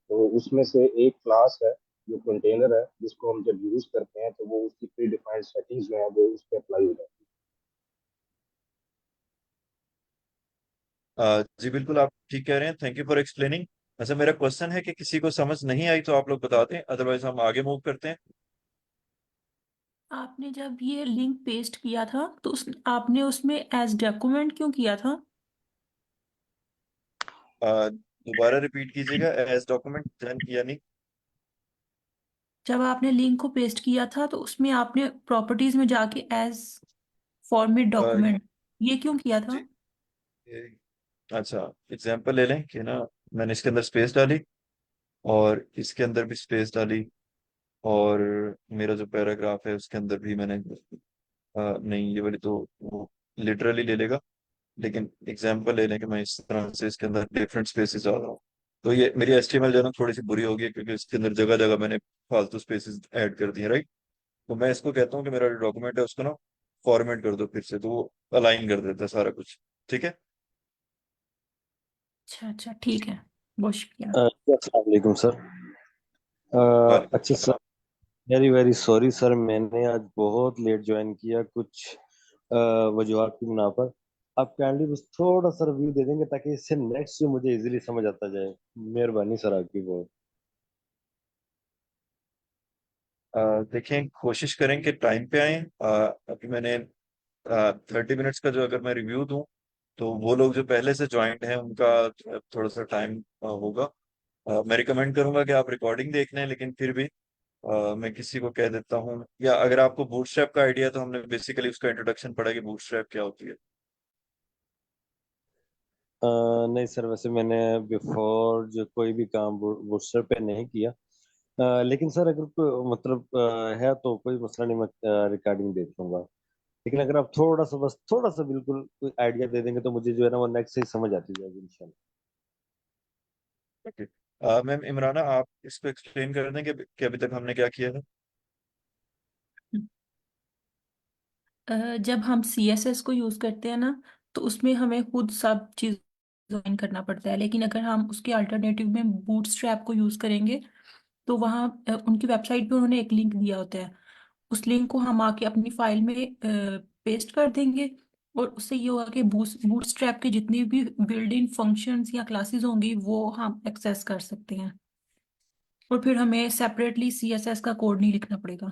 तो उसमें से एक क्लास है जो कंटेनर है, जिसको हम जब यूज करते हैं तो वो उसकी प्री डिफाइंड सेटिंग्स जो है वो उस पर अप्लाई हो जाती जी बिल्कुल, आप ठीक कह रहे हैं, थैंक यू फॉर एक्सप्लेनिंग। अच्छा, मेरा क्वेश्चन है कि किसी को समझ नहीं आई तो आप लोग बता दें, अदरवाइज हम आगे मूव करते हैं। आपने जब ये लिंक पेस्ट किया था तो आपने उसमें एज डॉक्यूमेंट क्यों किया था? दोबारा रिपीट कीजिएगा, एज डॉक्यूमेंट यानी? जब आपने लिंक को पेस्ट किया था तो उसमें आपने प्रॉपर्टीज में जाके एज फॉर्मेट अ, डॉक्यूमेंट ये क्यों किया था? जी, अच्छा, एग्जांपल ले लें कि ना, मैंने इसके अंदर स्पेस डाली और इसके अंदर भी स्पेस डाली, और मेरा जो पैराग्राफ है उसके अंदर भी मैंने नहीं, ये वाली तो वो लिटरली ले लेगा, लेकिन एग्जांपल ले लें कि मैं इस तरह से इसके अंदर डिफरेंट स्पेसेस डाल रहा हूँ। तो ये मेरी एचटीएमएल जो है ना थोड़ी सी बुरी होगी, क्योंकि इसके अंदर जगह जगह मैंने फालतू स्पेसेस ऐड कर दिए, राइट। तो मैं इसको कहता हूँ कि मेरा जो डॉक्यूमेंट है उसको ना फॉर्मेट कर दो फिर से, तो वो अलाइन कर देता है सारा कुछ। ठीक है। अच्छा अच्छा ठीक है, बहुत शुक्रिया। अस्सलाम वालेकुम सर। वालेकुम अच्छा सर, सलाम। वेरी वेरी सॉरी सर, मैंने आज बहुत लेट ज्वाइन किया, कुछ वजूहत की बिना पर। आप काइंडली बस थोड़ा सा रिव्यू दे देंगे ताकि इससे नेक्स्ट से मुझे इजीली समझ आता जाए। मेहरबानी सर आपकी बहुत। देखें, कोशिश करें कि टाइम पे आए। अभी मैंने 30 मिनट्स का जो अगर मैं रिव्यू दूं, तो वो लोग जो पहले से ज्वाइंट हैं उनका थोड़ा सा टाइम होगा। मैं रिकमेंड करूंगा कि आप रिकॉर्डिंग देख लें, लेकिन फिर भी मैं किसी को कह देता हूँ, या अगर आपको बूटस्ट्रैप का आइडिया है तो हमने बेसिकली उसका इंट्रोडक्शन पढ़ा कि बूटस्ट्रैप क्या होती है। नहीं सर, वैसे मैंने बिफोर जो कोई भी काम बूटस्ट्रैप पे नहीं किया। लेकिन सर अगर कोई मतलब है तो कोई मसला नहीं, मैं रिकॉर्डिंग देख लूंगा। लेकिन अगर आप थोड़ा सा, बस थोड़ा सा बिल्कुल कोई आइडिया दे देंगे तो मुझे जो है ना वो नेक्स्ट से ही समझ आती जाएगी इंशाल्लाह। ओके। मैम इमराना, आप इसको एक्सप्लेन कर दें कि अभी तक हमने क्या किया है। जब हम CSS को यूज़ करते हैं ना, तो उसमें हमें खुद सब चीज़ डिजाइन करना पड़ता है। लेकिन अगर हम उसके अल्टरनेटिव में बूटस्ट्रैप को यूज़ करेंगे, तो वहाँ उनकी वेबसाइट पे उन्होंने एक लिंक दिया होता है। उस लिंक को हम आके अपनी फाइल में पेस्ट कर देंगे, और उससे ये होगा कि बूटस्ट्रैप के जितनी भी बिल्ड इन फंक्शंस या क्लासेस होंगी वो हम एक्सेस कर सकते हैं। और फिर हमें सेपरेटली CSS का कोड नहीं लिखना पड़ेगा।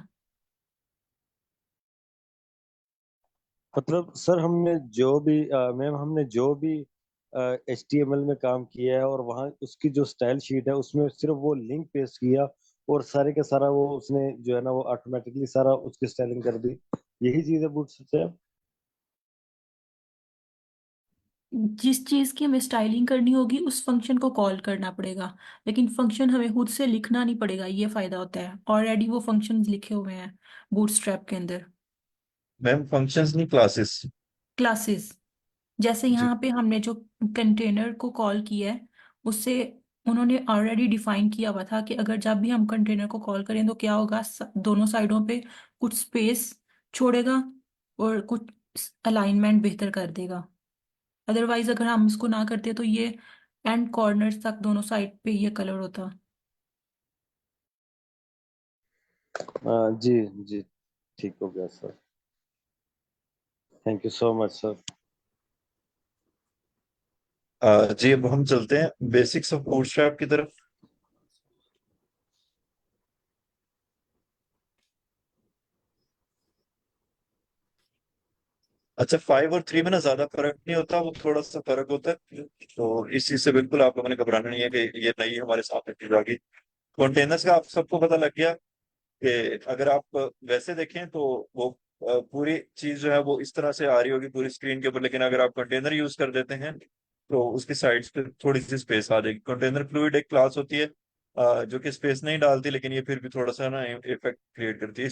मतलब सर हमने जो भी मैम हमने जो भी HTML में काम किया है और वहाँ उसकी जो स्टाइल शीट है उसमें सिर्फ वो लिंक पेस्ट किया और सारे का सारा वो उसने जो है ना वो ऑटोमेटिकली सारा उसकी स्टाइलिंग कर दी। यही चीज है बूटस्ट्रैप से। जिस चीज़ की हमें स्टाइलिंग करनी होगी उस फंक्शन को कॉल करना पड़ेगा, लेकिन फंक्शन हमें खुद से लिखना नहीं पड़ेगा। ये फायदा होता है, ऑलरेडी वो फंक्शंस लिखे हुए हैं बूटस्ट्रैप के अंदर। मैम फंक्शंस नहीं, क्लासेस। क्लासेस, जैसे जी। यहाँ पे हमने जो कंटेनर को कॉल किया है, उससे उन्होंने ऑलरेडी डिफाइन किया हुआ था कि अगर जब भी हम कंटेनर को कॉल करें तो क्या होगा, दोनों साइडों पे कुछ स्पेस छोड़ेगा और कुछ अलाइनमेंट बेहतर कर देगा। अदरवाइज अगर हम इसको ना करते तो ये एंड कॉर्नर्स तक दोनों साइड पे ये कलर होता। जी जी, ठीक हो गया sir. Thank you so much sir. जी, अब हम चलते हैं बेसिक्स ऑफ बूटस्ट्रैप की तरफ। अच्छा, 5 और 3 में ना ज्यादा फर्क नहीं होता, वो थोड़ा सा फर्क होता है, तो इस चीज से बिल्कुल आपको मैंने घबराना नहीं है कि ये नहीं हमारे सामने चीज आ गई। कंटेनर्स का आप सबको पता लग गया कि अगर आप वैसे देखें तो वो पूरी चीज जो है वो इस तरह से आ रही होगी पूरी स्क्रीन के ऊपर, लेकिन अगर आप कंटेनर यूज कर देते हैं तो उसकी साइड्स पे थोड़ी सी स्पेस आ जाएगी। कंटेनर फ्लूइड एक क्लास होती है जो कि स्पेस नहीं डालती, लेकिन ये फिर भी थोड़ा सा ना इफेक्ट क्रिएट करती है।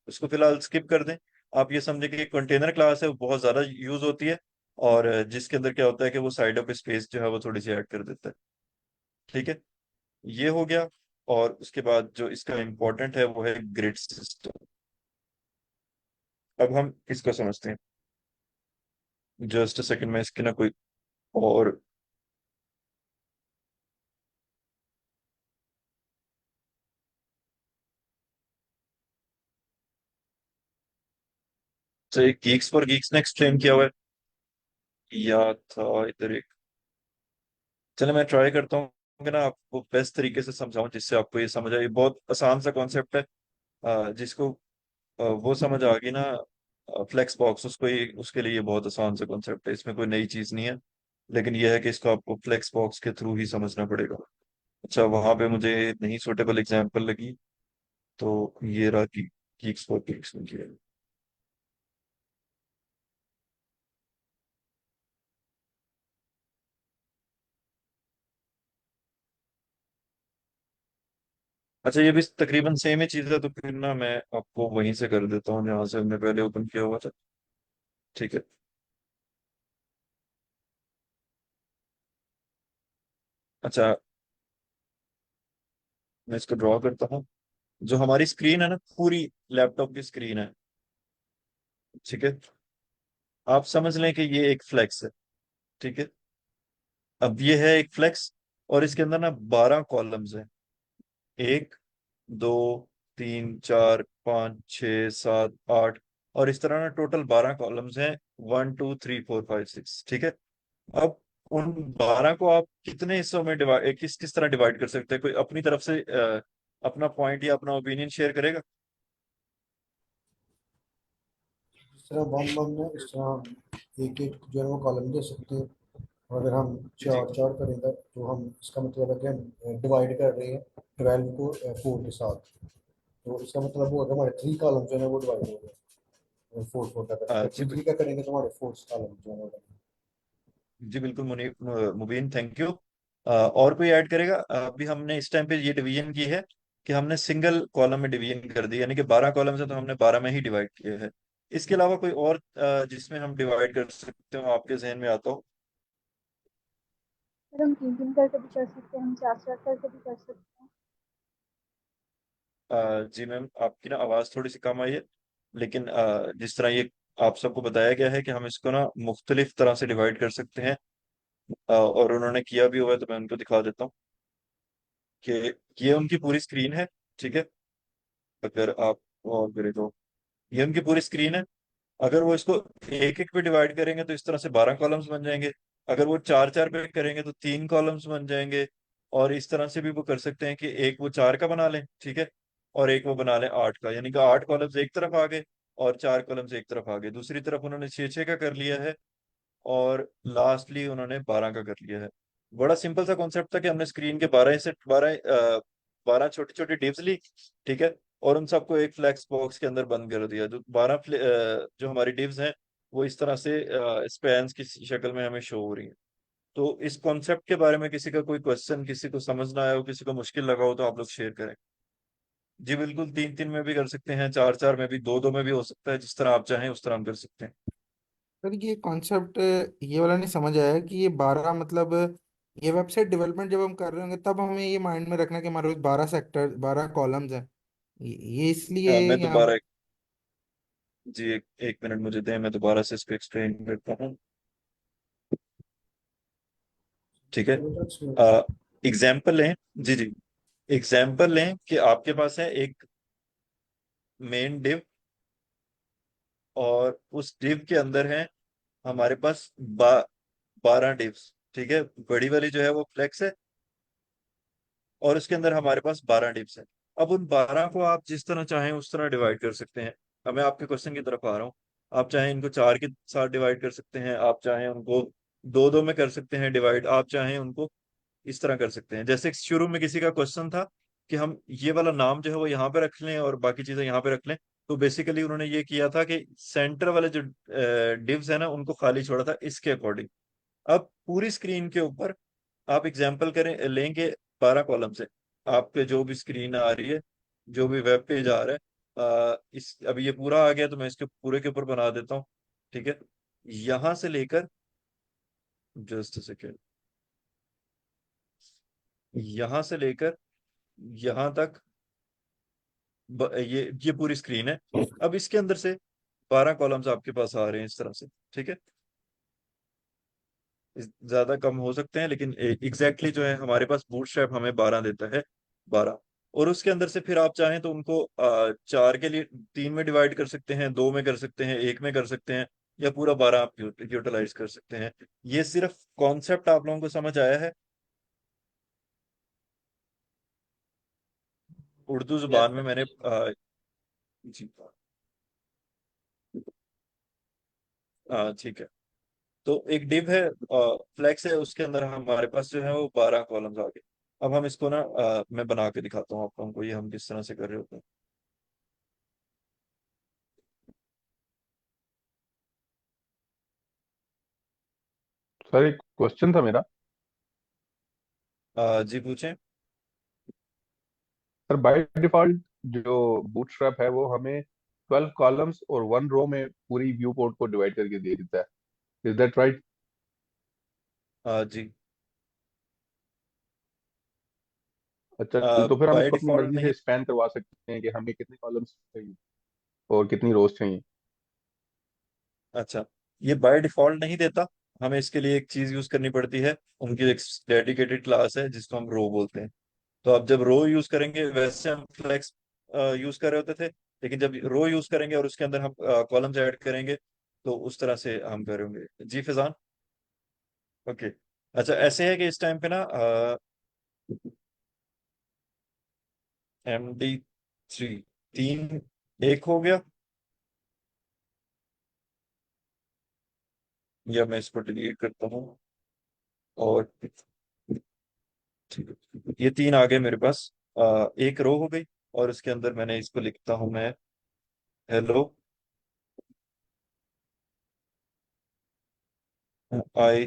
इसको फिलहाल स्किप कर दें। आप ये समझे कि कंटेनर क्लास है वो बहुत ज्यादा यूज होती है, और जिसके अंदर क्या होता है कि वो साइडों पे स्पेस जो है वो थोड़ी सी ऐड कर देता है। ठीक है, ये हो गया। और उसके बाद जो इसका इम्पोर्टेंट है वो है ग्रिड सिस्टम। अब हम इसको समझते हैं। जस्ट सेकंड में इसके ना कोई और तो एक गीक्स फॉर गीक्स ने एक्सप्लेन किया हुआ है, या था इधर एक। चलो मैं ट्राई करता हूँ कि ना आपको बेस्ट तरीके से समझाऊं जिससे आपको ये समझ आए। बहुत आसान सा कॉन्सेप्ट है, जिसको वो समझ आ गई ना, फ्लेक्स बॉक्स, उसको ये उसके लिए ये बहुत आसान सा कॉन्सेप्ट है, इसमें कोई नई चीज नहीं है। लेकिन ये है कि इसको आपको फ्लेक्स बॉक्स के थ्रू ही समझना पड़ेगा। अच्छा, वहां पे मुझे नहीं सुटेबल एग्जाम्पल लगी, तो ये रहा कि गीक्स फॉर गीक्स में किया। अच्छा, ये भी तकरीबन सेम ही चीज है, तो फिर ना मैं आपको वहीं से कर देता हूँ जहाँ से हमने पहले ओपन किया हुआ था। ठीक है। अच्छा, मैं इसको ड्रॉ करता हूँ। जो हमारी स्क्रीन है ना, पूरी लैपटॉप की स्क्रीन है। ठीक है, आप समझ लें कि ये एक फ्लेक्स है। ठीक है, अब ये है एक फ्लेक्स, और इसके अंदर ना 12 कॉलम्स हैं। 1, 2, 3, 4, 5, 6, 7, 8, और इस तरह ना टोटल 12 कॉलम्स हैं। 1, 2, 3, 4, 5, 6। ठीक है। अब उन 12 को आप कितने हिस्सों में डिवाइड, किस किस तरह डिवाइड कर सकते हैं? कोई अपनी तरफ से अपना पॉइंट या अपना ओपिनियन शेयर करेगा? इस तरह वन वन में इस तरह हम एक एक जो है वो कॉलम दे सकते हैं। और अगर हम जी। चार चार करेंगे तो हम इसका मतलब है कि हम डिवाइड कर रहे हैं 12 को 4 के साथ। तो इसका मतलब वो अगर हमारे 3 कॉलम जो है वो डिवाइड हो गए 4 4 का करेंगे, जी 3 का करेंगे तो हमारे 4 कॉलम जो है वो जी बिल्कुल मुबीन, थैंक यू। और कोई ऐड करेगा? अभी हमने इस टाइम पे ये डिवीजन की है कि हमने सिंगल कॉलम में डिवीजन कर दी, यानी कि 12 कॉलम है तो हमने 12 में ही डिवाइड किए हैं। इसके अलावा कोई और जिसमें हम डिवाइड कर सकते हो आपके जहन में आता हो? सर हम 3 3 करके भी कर सकते हैं, हम 4 4 करके भी कर सकते हैं। जी मैम, आपकी ना आवाज़ थोड़ी सी कम आई है, लेकिन जिस तरह ये आप सबको बताया गया है कि हम इसको ना मुख्तलिफ तरह से डिवाइड कर सकते हैं, और उन्होंने किया भी हुआ है, तो मैं उनको दिखा देता हूँ कि ये उनकी पूरी स्क्रीन है। ठीक है, अगर आप और करें तो ये उनकी पूरी स्क्रीन है। अगर वो इसको एक एक पे डिवाइड करेंगे तो इस तरह से 12 कॉलम्स बन जाएंगे। अगर वो 4 4 पे करेंगे तो 3 कॉलम्स बन जाएंगे। और इस तरह से भी वो कर सकते हैं कि एक वो 4 का बना लें, ठीक है, और एक वो बना लें 8 का, यानी कि 8 कॉलम्स एक तरफ आ गए और 4 कॉलम्स एक तरफ आ गए। दूसरी तरफ उन्होंने 6 6 का कर लिया है, और लास्टली उन्होंने 12 का कर लिया है। बड़ा सिंपल सा कॉन्सेप्ट था कि हमने स्क्रीन के 12 छोटी छोटी डिव्स ली, ठीक है, और उन सबको एक फ्लेक्स बॉक्स के अंदर बंद कर दिया। जो 12 जो हमारी डिव्स हैं वो इस तरह से स्पैन्स की शक्ल में हमें शो हो रही हैं। तो इस कॉन्सेप्ट के बारे में किसी का कोई क्वेश्चन, किसी को समझ ना आया हो, किसी को मुश्किल लगा हो, तो आप लोग शेयर करें। जी बिल्कुल, 3 3 में भी कर सकते हैं, 4 4 में भी, 2 2 में भी हो सकता है, जिस तरह आप चाहें उस तरह हम कर सकते हैं। सर ये कॉन्सेप्ट ये वाला नहीं समझ आया कि ये 12 मतलब ये वेबसाइट डेवलपमेंट जब हम कर रहे होंगे तब हमें ये माइंड में रखना कि हमारे पास 12 सेक्टर 12 कॉलम्स हैं। ये इसलिए मैं यहाँ दोबारा जी एक मिनट मुझे दें, मैं दोबारा से इसको एक्सप्लेन करता हूँ। ठीक है, एग्जाम्पल लें। जी जी, एग्जाम्पल लें कि आपके पास है एक मेन डिव, और उस डिव के अंदर है हमारे पास 12 डिव्स। ठीक है, बड़ी वाली जो है वो फ्लेक्स है, और उसके अंदर हमारे पास 12 डिव्स हैं। अब उन 12 को आप जिस तरह चाहें उस तरह डिवाइड कर सकते हैं। अब मैं आपके क्वेश्चन की तरफ आ रहा हूँ। आप चाहें इनको 4 के साथ डिवाइड कर सकते हैं, आप चाहें उनको 2 2 में कर सकते हैं डिवाइड, आप चाहें उनको इस तरह कर सकते हैं। जैसे शुरू में किसी का क्वेश्चन था कि हम ये वाला नाम जो है वो यहाँ पे रख लें और बाकी चीजें यहाँ पे रख लें। तो बेसिकली उन्होंने ये किया था कि सेंटर वाले जो डिव्स है ना उनको खाली छोड़ा था इसके अकॉर्डिंग। अब पूरी स्क्रीन के ऊपर आप एग्जाम्पल करें लेंगे 12 कॉलम से। आप पे जो भी स्क्रीन आ रही है, जो भी वेब पेज आ रहा है, इस अभी ये पूरा आ गया तो मैं इसके पूरे के ऊपर बना देता हूँ। ठीक है, यहां से लेकर, जस्ट सेकेंड, यहां से लेकर यहां तक ये पूरी स्क्रीन है। अब इसके अंदर से 12 कॉलम्स आपके पास आ रहे हैं इस तरह से। ठीक है, ज्यादा कम हो सकते हैं, लेकिन एग्जैक्टली जो है हमारे पास बूटस्ट्रैप हमें 12 देता है, 12। और उसके अंदर से फिर आप चाहें तो उनको 4 के लिए 3 में डिवाइड कर सकते हैं, 2 में कर सकते हैं, 1 में कर सकते हैं, या पूरा 12 आप यूटिलाइज कर सकते हैं। ये सिर्फ कॉन्सेप्ट आप लोगों को समझ आया है? उर्दू यस जुबान में सर, मैंने क्लियर। जी ठीक है। तो एक डिव है, फ्लेक्स है, उसके अंदर हमारे पास जो है वो 12 कॉलम्स आ गए। अब हम इसको ना मैं बना के दिखाता हूँ आप लोगों को, ये हम किस तरह से कर रहे होते हैं। सर एक क्वेश्चन था मेरा। जी पूछें। सर बाय डिफॉल्ट जो बूटस्ट्रैप है वो हमें 12 कॉलम्स और 1 रो में पूरी व्यू पोर्ट को डिवाइड करके दे देता है। Is that right? जी अच्छा, तो फिर हम बाय इसको अपनी डिफॉल्ट मर्जी नहीं। से स्पैन करवा सकते हैं कि हमें कितने कॉलम्स चाहिए और कितनी रोज चाहिए। अच्छा, ये बाय डिफॉल्ट नहीं देता, हमें इसके लिए एक चीज यूज करनी पड़ती है। उनकी एक डेडिकेटेड क्लास है जिसको हम रो बोलते हैं। तो आप जब रो यूज करेंगे, वैसे हम फ्लेक्स यूज कर रहे होते थे, लेकिन जब रो यूज करेंगे और उसके अंदर हम कॉलम्स ऐड करेंगे, तो उस तरह से हम करेंगे। जी फिजान। ओके, अच्छा ऐसे है कि इस टाइम पे ना MD3 3 एक हो गया, या मैं इसको डिलीट करता हूँ, और ठीक है, ये 3 आ गए मेरे पास। एक रो हो गई, और उसके अंदर मैंने इसको लिखता हूं मैं, हेलो आई।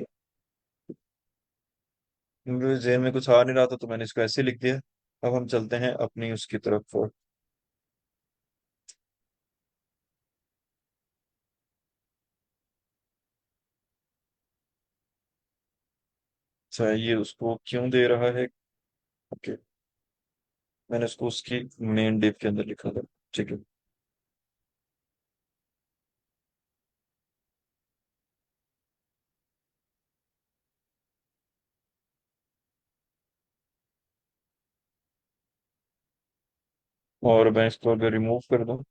मेरे जेल में कुछ आ नहीं रहा था तो मैंने इसको ऐसे लिख दिया। अब हम चलते हैं अपनी उसकी तरफ। अच्छा, ये उसको क्यों दे रहा है? ओके, मैंने उसको उसकी मेन डिव के अंदर लिखा था। ठीक है। और मैं इसको अगर रिमूव कर दूं,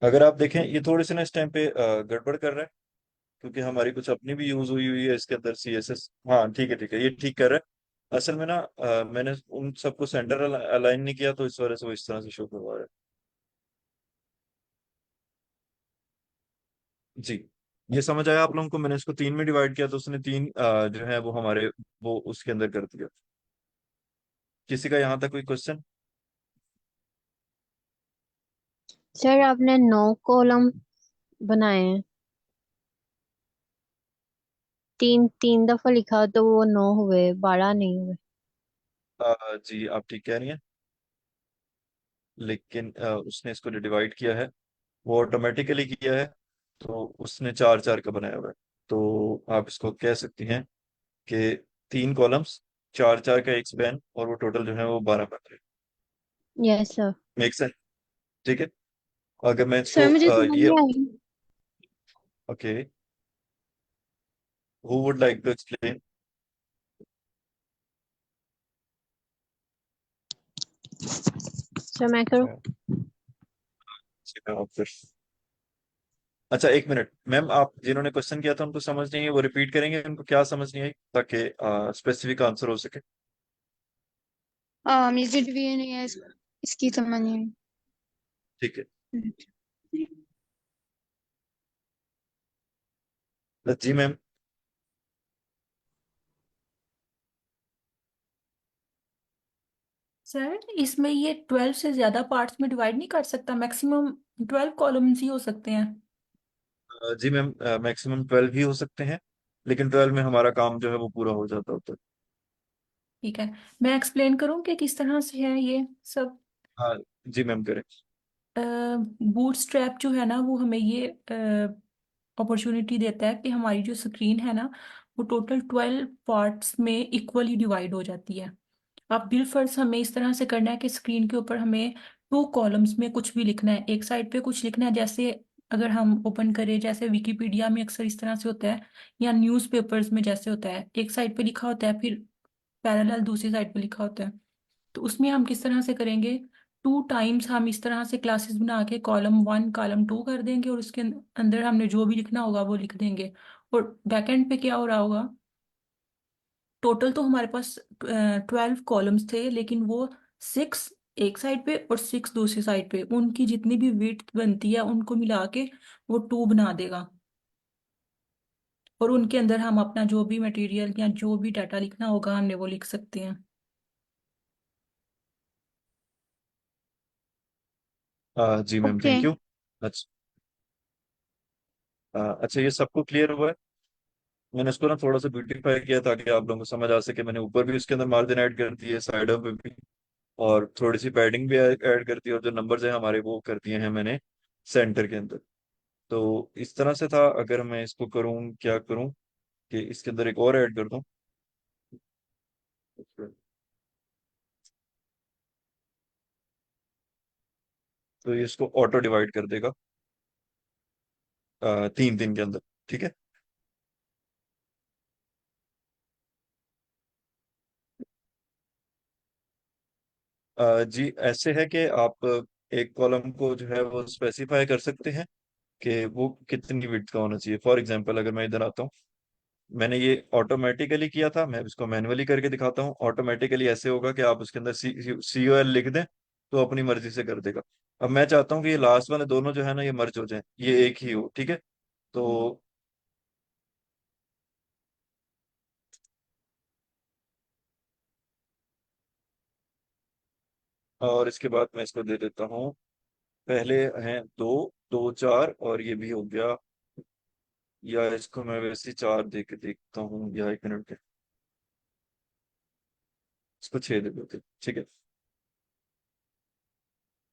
अगर आप देखें ये थोड़ी सी ना इस टाइम पे गड़बड़ कर रहा है, क्योंकि हमारी कुछ अपनी भी यूज हुई हुई है इसके अंदर CSS। हाँ ठीक है, ठीक है, ये ठीक कर रहा है। असल में ना मैंने उन सबको सेंटर अलाइन नहीं किया, तो इस वजह से वो इस तरह से शो करवा रहा है। जी, ये समझ आया आप लोगों को? मैंने इसको तीन में डिवाइड किया तो उसने तीन जो है वो हमारे वो उसके अंदर कर दिया। किसी का यहाँ तक कोई क्वेश्चन? सर आपने 9 कॉलम बनाए हैं, तीन तीन दफा लिखा तो वो 9 हुए, 12 नहीं हुए। जी आप ठीक कह रही हैं, लेकिन उसने इसको जो डिवाइड किया है वो ऑटोमेटिकली किया है, तो उसने चार चार का बनाया हुआ है। तो आप इसको कह सकती हैं कि तीन कॉलम्स, चार चार का एक स्पैन, और वो टोटल जो है वो 12 बन रहे हैं। Yes sir. Make sense? ठीक है। अगर मैं सर इसको मुझे समझ ये, में आई। Okay, who would like to explain? Sir मैं करूँ? अच्छा, एक मिनट मैम, आप जिन्होंने क्वेश्चन किया था उनको समझ नहीं है, वो रिपीट करेंगे उनको क्या समझ नहीं आई, ताकि स्पेसिफिक आंसर हो सके। म्यूजिक भी नहीं है इसकी समझ नहीं ठीक है। आई। जी मैम। सर इसमें ये 12 से ज्यादा पार्ट्स में डिवाइड नहीं कर सकता, मैक्सिमम 12 कॉलम्स ही हो सकते हैं। जी मैम, मैक्सिमम 12 ही हो सकते हैं, लेकिन 12 में हमारा काम जो है वो पूरा हो जाता होता है। ठीक है, मैं एक्सप्लेन करूँ कि किस तरह से है ये सब। हाँ जी मैम, करें। बूटस्ट्रैप जो है ना वो हमें ये अपॉर्चुनिटी देता है कि हमारी जो स्क्रीन है ना वो टोटल 12 पार्ट्स में इक्वली डिवाइड हो जाती है। अब बिल फर्ज हमें इस तरह से करना है कि स्क्रीन के ऊपर हमें 2 कॉलम्स में कुछ भी लिखना है, एक साइड पे कुछ लिखना है, जैसे अगर हम ओपन करें जैसे विकिपीडिया में अक्सर इस तरह से होता है, या न्यूज़पेपर्स में जैसे होता है, एक साइड पे लिखा होता है फिर पैरेलल दूसरी साइड पे लिखा होता है। तो उसमें हम किस तरह से करेंगे, 2 टाइम्स हम इस तरह से क्लासेस बना के कॉलम 1 कॉलम 2 कर देंगे और उसके अंदर हमने जो भी लिखना होगा वो लिख देंगे। और बैकएंड पे क्या हो रहा होगा, टोटल तो हमारे पास 12 कॉलम्स थे, लेकिन वो 6 एक साइड पे और 6 दूसरी साइड पे, उनकी जितनी भी विड्थ बनती है उनको मिला के वो 2 बना देगा। और उनके अंदर हम अपना जो भी मटेरियल या जो भी डाटा लिखना होगा हमने वो लिख सकते हैं। जी मैम, ओके। Thank you. अच्छा, अच्छा, ये सबको क्लियर हुआ है? मैंने इसको ना थोड़ा सा ब्यूटीफाई किया ताकि आप लोगों को समझ आ सके। मैंने ऊपर भी उसके अंदर मार्जिन ऐड कर दिए, साइडों पे भी, और थोड़ी सी पैडिंग भी ऐड कर दी, और जो नंबर्स हैं हमारे वो कर दिए हैं मैंने सेंटर के अंदर। तो इस तरह से था। अगर मैं इसको करूं, क्या करूं कि इसके अंदर एक और ऐड कर दूं, तो ये इसको ऑटो डिवाइड कर देगा तीन तीन के अंदर। ठीक है। जी ऐसे है कि आप एक कॉलम को जो है वो स्पेसिफाई कर सकते हैं कि वो कितनी विड्थ का होना चाहिए। फॉर एग्जांपल अगर मैं इधर आता हूँ, मैंने ये ऑटोमेटिकली किया था, मैं इसको मैन्युअली करके दिखाता हूँ। ऑटोमेटिकली ऐसे होगा कि आप उसके अंदर COL लिख दें तो अपनी मर्जी से कर देगा। अब मैं चाहता हूँ कि ये लास्ट वाले दोनों जो है ना ये मर्ज हो जाएं, ये एक ही हो, ठीक है। तो और इसके बाद मैं इसको दे देता हूँ, पहले हैं दो, दो चार, और ये भी हो गया। या इसको मैं वैसे ही चार दे के देखता हूँ, या एक मिनट के, इसको छह दे देते, ठीक है।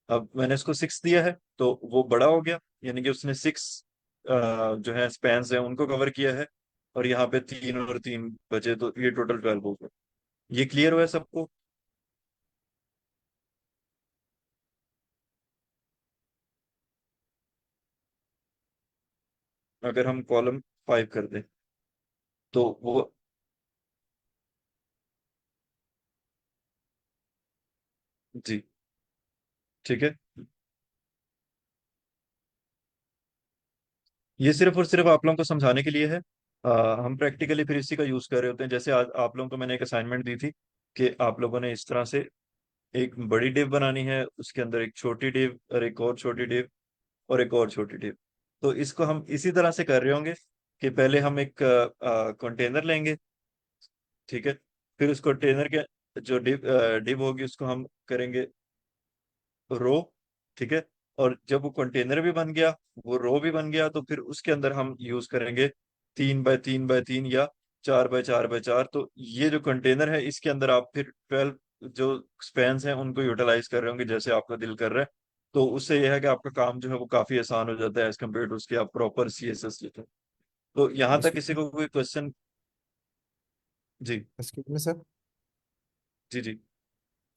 अब मैंने इसको 6 दिया है तो वो बड़ा हो गया, यानी कि उसने 6 जो है स्पैन्स है उनको कवर किया है। और यहाँ पे 3 और 3 बचे, तो ये टोटल 12 हो गया। ये क्लियर हुआ है सबको? अगर हम कॉलम 5 कर दें तो वो, जी ठीक है। ये सिर्फ और सिर्फ आप लोगों को समझाने के लिए है। हम प्रैक्टिकली फिर इसी का यूज कर रहे होते हैं। जैसे आज आप लोगों को मैंने एक असाइनमेंट दी थी कि आप लोगों ने इस तरह से एक बड़ी डिव बनानी है, उसके अंदर एक छोटी डिव और एक और छोटी डिव और एक और छोटी डिव। तो इसको हम इसी तरह से कर रहे होंगे कि पहले हम एक कंटेनर लेंगे, ठीक है। फिर उस कंटेनर के जो डिव डिव होगी उसको हम करेंगे रो, ठीक है। और जब वो कंटेनर भी बन गया, वो रो भी बन गया, तो फिर उसके अंदर हम यूज करेंगे 3 बाय 3 बाय 3 या 4 बाय 4 बाय 4। तो ये जो कंटेनर है इसके अंदर आप फिर 12 जो स्पैन्स हैं उनको यूटिलाइज कर रहे होंगे जैसे आपका दिल कर रहा है। तो उससे यह है कि आपका काम जो है वो काफी आसान हो जाता है एज कम्पेयर टू उसके आप प्रॉपर CSS लिखें। तो यहाँ तक किसी इसकी को कोई क्वेश्चन? जी इसकी में सर, जी जी।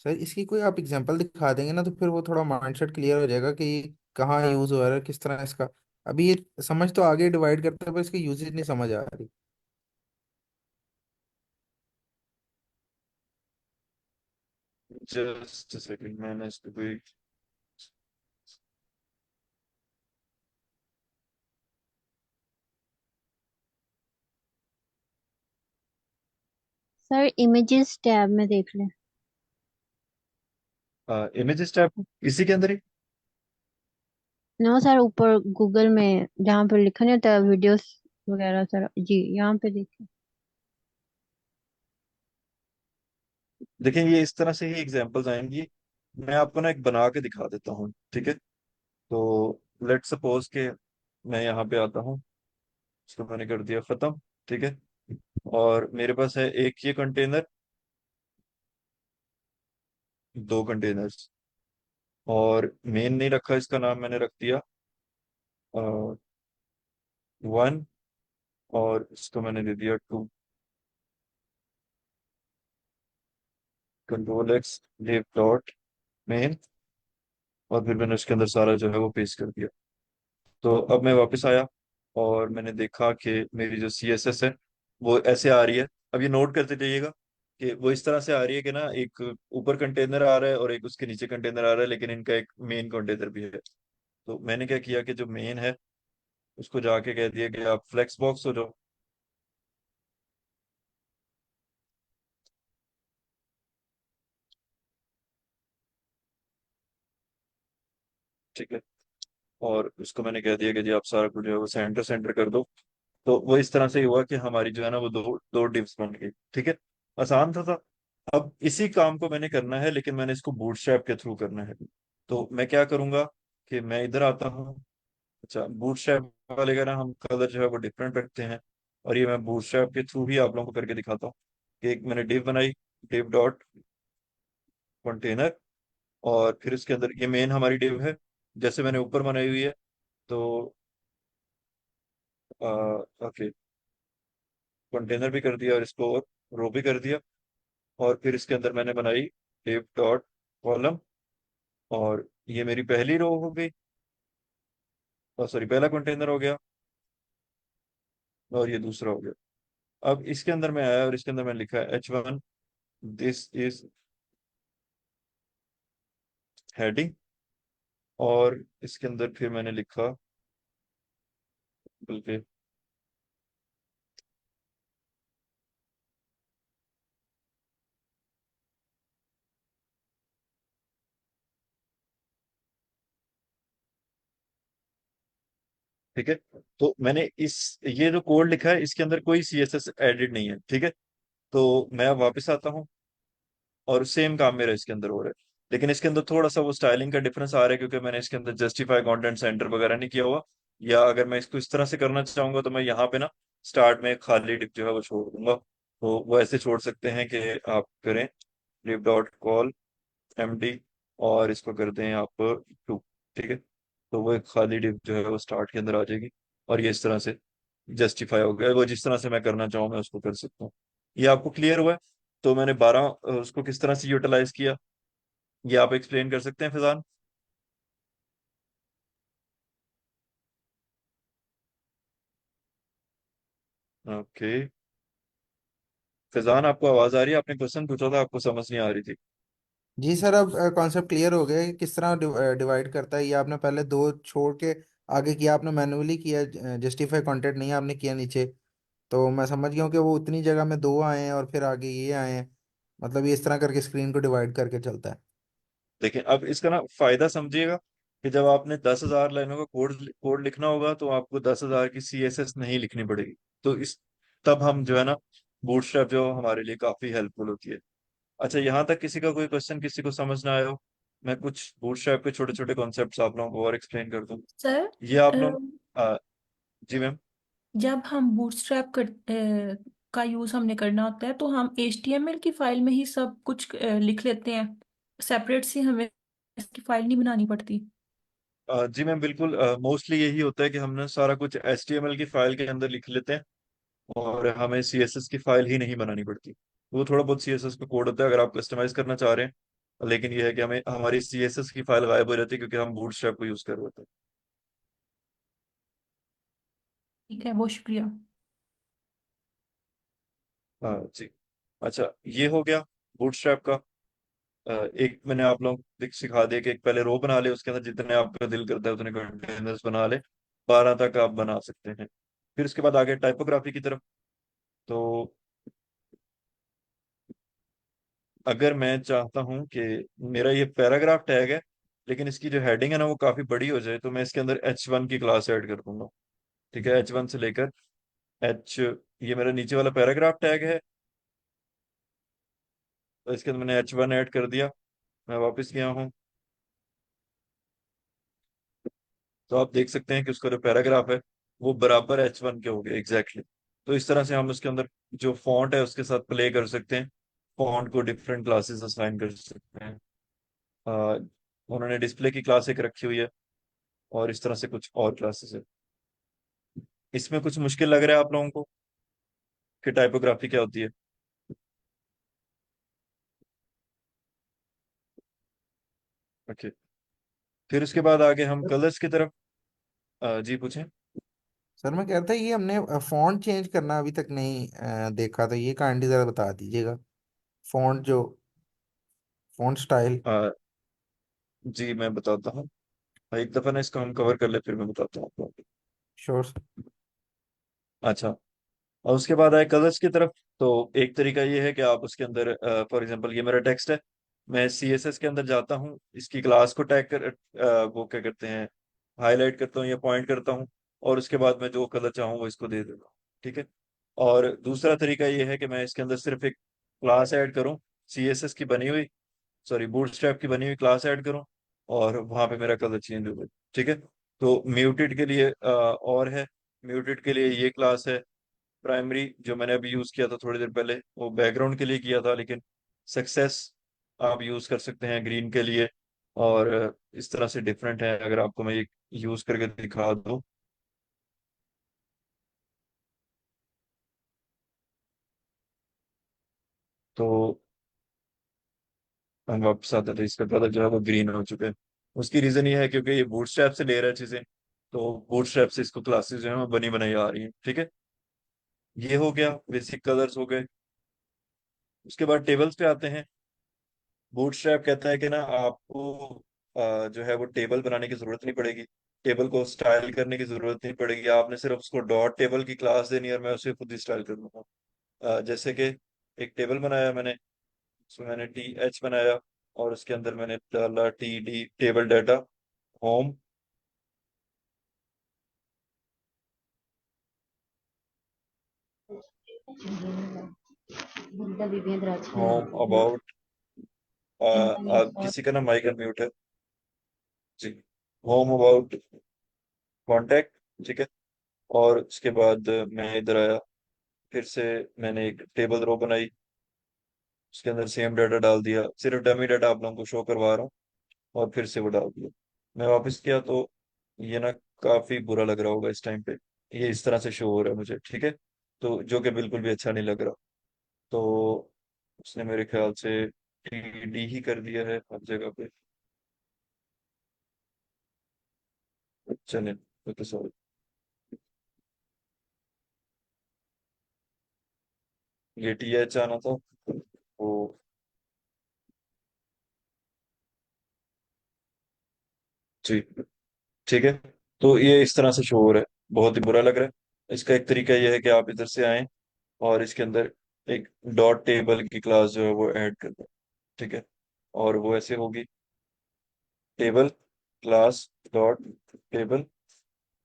इसकी कोई आप एग्जांपल दिखा देंगे ना तो फिर वो थोड़ा माइंडसेट क्लियर हो जाएगा कि कहाँ यूज हो रहा है, किस तरह इसका। अभी ये समझ तो आगे डिवाइड करते हैं पर इसकी यूजेज नहीं समझ आ रही। जस्ट सेकंड, मैंने इसको कोई, सर इमेजेस टैब में देख लें। इमेजेस टैब इसी के अंदर ही। नो सर, ऊपर गूगल में जहाँ पर लिखा नहीं होता वीडियोस वगैरह, सर जी यहाँ पे देखिए। देखें ये इस तरह से ही एग्जांपल्स आएंगी। मैं आपको ना एक बना के दिखा देता हूँ, ठीक है। तो लेट सपोज के मैं यहाँ पे आता हूँ, इसको मैंने कर दिया खत्म, ठीक है। और मेरे पास है एक ये कंटेनर, दो कंटेनर्स, और मेन नहीं रखा, इसका नाम मैंने रख दिया 1, और इसको मैंने दे दिया 2। Ctrl+X div डॉट मेन, और फिर मैंने उसके अंदर सारा जो है वो पेस्ट कर दिया। तो अब मैं वापस आया और मैंने देखा कि मेरी जो CSS है वो ऐसे आ रही है। अब ये नोट करते जाइएगा कि वो इस तरह से आ रही है कि ना एक ऊपर कंटेनर आ रहा है और एक उसके नीचे कंटेनर आ रहा है, लेकिन इनका एक मेन कंटेनर भी है। तो मैंने क्या किया कि जो मेन है उसको जाके कह दिया कि आप फ्लेक्स बॉक्स हो जाओ, ठीक है। और उसको मैंने कह दिया कि जी आप सारा कुछ जो है वो सेंटर सेंटर कर दो। तो वो इस तरह से ही हुआ कि हमारी जो है ना वो दो दो डिव्स बन गई, ठीक है। आसान था। अब इसी काम को मैंने करना है, लेकिन मैंने इसको बूटस्ट्रैप के थ्रू करना है। तो मैं क्या करूंगा कि मैं इधर आता हूँ। अच्छा, बूटस्ट्रैप वाले का ना हम कलर जो है वो डिफरेंट रखते हैं, और ये मैं बूटस्ट्रैप के थ्रू ही आप लोगों को करके दिखाता हूँ कि एक मैंने डिव बनाई, डिव डॉट कंटेनर, और फिर इसके अंदर ये मेन हमारी डिव है जैसे मैंने ऊपर बनाई हुई है। तो ओके, कंटेनर भी कर दिया और इसको और रो भी कर दिया। और फिर इसके अंदर मैंने बनाई डिव डॉट कॉलम, और ये मेरी पहली रो हो गई, सॉरी पहला कंटेनर हो गया, और ये दूसरा हो गया। अब इसके अंदर मैं आया और इसके अंदर मैंने लिखा है H1, दिस इज हेडिंग, और इसके अंदर फिर मैंने लिखा बल्कि ठीक है। तो मैंने इस ये जो कोड लिखा है इसके अंदर कोई सीएसएस एडिट नहीं है, ठीक है। तो मैं अब वापस आता हूँ और सेम काम मेरा इसके अंदर हो रहा है, लेकिन इसके अंदर थोड़ा सा वो स्टाइलिंग का डिफरेंस आ रहा है क्योंकि मैंने इसके अंदर जस्टिफाई कंटेंट सेंटर वगैरह नहीं किया हुआ। या अगर मैं इसको इस तरह से करना चाहूंगा तो मैं यहाँ पे ना स्टार्ट में खाली डिप जो है वो छोड़ दूंगा। तो वो ऐसे छोड़ सकते हैं कि आप करें लिव डॉट कॉल एमडी और इसको कर दें आप टू, ठीक है। तो वो एक खाली डिप जो है वो स्टार्ट के अंदर आ जाएगी और ये इस तरह से जस्टिफाई हो गया। वो जिस तरह से मैं करना चाहूँ मैं उसको कर सकता हूँ। ये आपको क्लियर हुआ है? तो मैंने 12 उसको किस तरह से यूटिलाइज किया ये आप एक्सप्लेन कर सकते हैं फैजान? ओके। फैजान आपको आवाज आ रही है? आपने क्वेश्चन पूछा था, आपको समझ नहीं आ रही थी। जी सर, अब कॉन्सेप्ट क्लियर हो गया कि किस तरह डिवाइड करता है। ये आपने पहले दो छोड़ के आगे किया, आपने मैन्युअली किया, जस्टिफाई कंटेंट नहीं आपने किया नीचे। तो मैं समझ गया हूँ कि वो उतनी जगह में दो आए हैं और फिर आगे ये आए हैं। मतलब ये इस तरह करके स्क्रीन को डिवाइड करके चलता है। देखिए अब इसका ना फायदा समझिएगा कि जब आपने 10,000 लाइनों का कोड कोड लिखना होगा तो आपको 10,000 की सीएसएस नहीं लिखनी पड़ेगी। तो इस तब हम जो है ना बूटस्ट्रैप जो हमारे लिए काफी हेल्पफुल होती है। अच्छा, यहाँ तक किसी का कोई क्वेश्चन किसी को समझ ना आया हो? मैं कुछ बूटस्ट्रैप के छोटे छोटे कॉन्सेप्ट्स आप लोगों को और एक्सप्लेन कर दूं। सर, ये आप लोग जी मैम। जब हम बूटस्ट्रैप का यूज हमने करना होता है तो हम HTML की फाइल में ही सब कुछ लिख लेते हैं। सेपरेट से हमें इसकी फाइल नहीं बनानी पड़ती। जी मैम बिल्कुल, मोस्टली यही होता है कि हमने सारा कुछ एचटीएमएल की फाइल के अंदर लिख लेते हैं और हमें सीएसएस की फाइल ही नहीं बनानी पड़ती। वो थोड़ा बहुत सीएसएस का कोड होता है अगर आप कस्टमाइज करना चाह रहे हैं, लेकिन ये है कि हमें हमारी सीएसएस की फाइल गायब हो जाती है क्योंकि हम बूटस्ट्रैप को यूज कर रहे होते हैं। ठीक है, बहुत शुक्रिया। हाँ जी। अच्छा, ये हो गया बूटस्ट्रैप का। एक मैंने आप लोग सिखा दिया कि एक पहले रो बना ले, उसके अंदर जितने आपका दिल करता है उतने कंटेनर्स बना ले, 12 तक आप बना सकते हैं। फिर उसके बाद आगे टाइपोग्राफी की तरफ। तो अगर मैं चाहता हूं कि मेरा ये पैराग्राफ टैग है लेकिन इसकी जो हेडिंग है ना वो काफी बड़ी हो जाए, तो मैं इसके अंदर H1 की क्लास ऐड कर दूंगा। ठीक है, H1 से लेकर एच, ये मेरा नीचे वाला पैराग्राफ टैग है, तो इसके अंदर मैंने H1 ऐड कर दिया। मैं वापस गया हूँ तो आप देख सकते हैं कि उसका जो पैराग्राफ है वो बराबर H1 के हो गए एग्जैक्टली। तो इस तरह से हम उसके अंदर जो फॉन्ट है उसके साथ प्ले कर सकते हैं, फॉन्ट को डिफरेंट क्लासेस असाइन कर सकते हैं। आ, उन्होंने डिस्प्ले की क्लास एक रखी हुई है और इस तरह से कुछ और क्लासेस है। इसमें कुछ मुश्किल लग रहा है आप लोगों को कि टाइपोग्राफी क्या होती है? ओके। फिर उसके बाद आगे हम कलर्स की तरफ। जी पूछें। सर मैं कह रहा था ये हमने फॉन्ट चेंज करना अभी तक नहीं देखा, तो ये काइंडली जरा बता दीजिएगा। फॉन्ट जो फॉन्ट स्टाइल। अ, जी मैं बताता हूँ, एक दफा ना इसको हम कवर कर ले फिर मैं बताता हूँ आपको। श्योर। अच्छा, और उसके बाद आए कलर्स की तरफ। तो एक तरीका ये है कि आप उसके अंदर फॉर एग्जांपल ये मेरा टेक्स्ट है, मैं सीएसएस के अंदर जाता हूँ, इसकी क्लास को टैग कर वो क्या करते हैं, हाईलाइट करता हूँ या पॉइंट करता हूँ और उसके बाद मैं जो कलर चाहूँ वो इसको दे देता हूँ। ठीक है। और दूसरा तरीका ये है कि मैं इसके अंदर सिर्फ एक क्लास ऐड करूँ, सीएसएस की बनी हुई, सॉरी बूटस्ट्रैप की बनी हुई क्लास ऐड करूँ और वहां पे मेरा कलर चेंज हो जाए। ठीक है। तो म्यूटेड के लिए और है, म्यूटेड के लिए ये क्लास है। प्राइमरी जो मैंने अभी यूज किया था थोड़ी देर पहले वो बैकग्राउंड के लिए किया था, लेकिन सक्सेस आप यूज कर सकते हैं ग्रीन के लिए। और इस तरह से डिफरेंट है, अगर आपको मैं ये यूज करके दिखा दूं तो हम वापस आते थे, इसका कलर जो है वो ग्रीन हो चुका है। उसकी रीजन ये है क्योंकि ये बूटस्ट्रैप से ले रहा है चीजें, तो बूटस्ट्रैप से इसको क्लासेस जो है वो बनी बनाई आ रही हैं। ठीक है। ये हो गया, बेसिक कलर्स हो गए। उसके बाद टेबल्स पे आते हैं। बूटस्ट्रैप कहता है कि ना आपको जो है वो टेबल बनाने की जरूरत नहीं पड़ेगी, टेबल को स्टाइल करने की जरूरत नहीं पड़ेगी। आपने सिर्फ उसको डॉट टेबल की क्लास देनी है और मैं उसे खुद ही स्टाइल कर दूंगा। जैसे कि एक टेबल बनाया मैंने, उसमें मैंने टी एच बनाया और उसके अंदर मैंने डाला T D table data home. Home about, किसी का ना माइक अनम्यूट है जी। होम अबाउट कॉन्टैक्ट, ठीक है। और उसके बाद मैं इधर आया, फिर से मैंने एक टेबल रो बनाई, उसके अंदर सेम डाटा डाल दिया, सिर्फ डमी डाटा आप लोगों को शो करवा रहा हूँ, और फिर से वो डाल दिया। मैं वापस किया तो ये ना काफी बुरा लग रहा होगा इस टाइम पे, ये इस तरह से शो हो रहा है मुझे, ठीक है। तो जो कि बिल्कुल भी अच्छा नहीं लग रहा। तो उसने मेरे ख्याल से टी डी ही कर दिया है हर जगह पे। चले, ओके सॉरी। ये टी एच आना था, वो जी, ठीक है। तो ये इस तरह से शो हो रहा है, बहुत ही बुरा लग रहा है। इसका एक तरीका यह है कि आप इधर से आए और इसके अंदर एक डॉट टेबल की क्लास जो है वो ऐड कर दें, ठीक है। और वो ऐसे होगी, table class dot table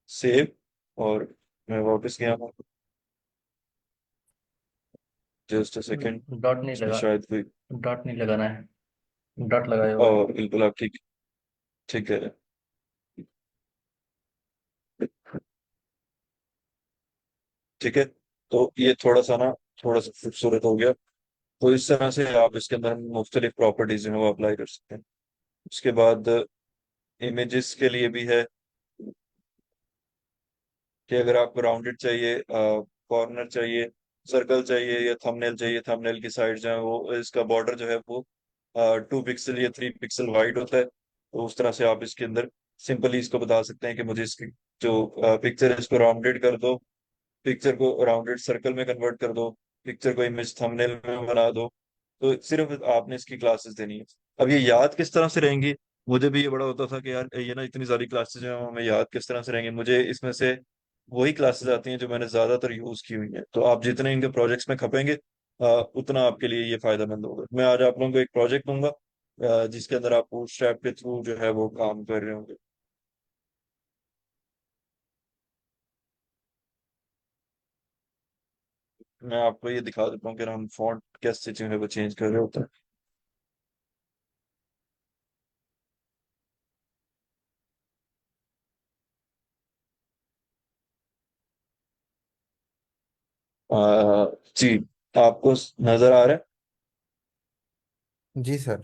save. और मैं वापस गया हूँ, जस्ट अ सेकेंड, डॉट नहीं इसमें लगा, शायद कोई, डॉट नहीं लगाना है, डॉट लगाया हुआ है। बिल्कुल आप ठीक, ठीक है, ठीक है। तो ये थोड़ा सा ना, थोड़ा सा खूबसूरत हो गया। तो इस तरह से आप इसके अंदर मुख्तलिफ प्रॉपर्टीज जो है वो अप्लाई कर सकते हैं। उसके बाद इमेजेस के लिए भी है कि अगर आपको राउंडेड चाहिए, कॉर्नर चाहिए, सर्कल चाहिए, या थंबनेल चाहिए, थंबनेल की साइड जो है वो इसका बॉर्डर जो है वो 2 पिक्सल या 3 पिक्सल वाइड होता है। तो उस तरह से आप इसके अंदर सिंपली इसको बता सकते हैं कि मुझे इसकी जो पिक्चर है इसको राउंडेड कर दो, पिक्चर को राउंडेड सर्कल में कन्वर्ट कर दो, पिक्चर को इमेज थंबनेल में बना दो। तो सिर्फ आपने इसकी क्लासेस देनी है। अब ये याद किस तरह से रहेंगी, मुझे भी ये बड़ा होता था कि यार ये ना इतनी सारी क्लासेस हैं, हमें याद किस तरह से रहेंगे। मुझे इसमें से वही क्लासेस आती हैं जो मैंने ज्यादातर यूज की हुई हैं। तो आप जितने इनके प्रोजेक्ट्स में खपेंगे उतना आपके लिए ये फायदेमंद होगा। मैं आज आप लोगों को एक प्रोजेक्ट दूंगा जिसके अंदर आप बूटस्ट्रैप के थ्रू जो है वो काम कर रहे होंगे। मैं आपको ये दिखा देता हूँ कि हम फॉन्ट कैसे जो है वो चेंज कर रहे होते हैं। जी, आपको नजर आ रहा है, जी सर।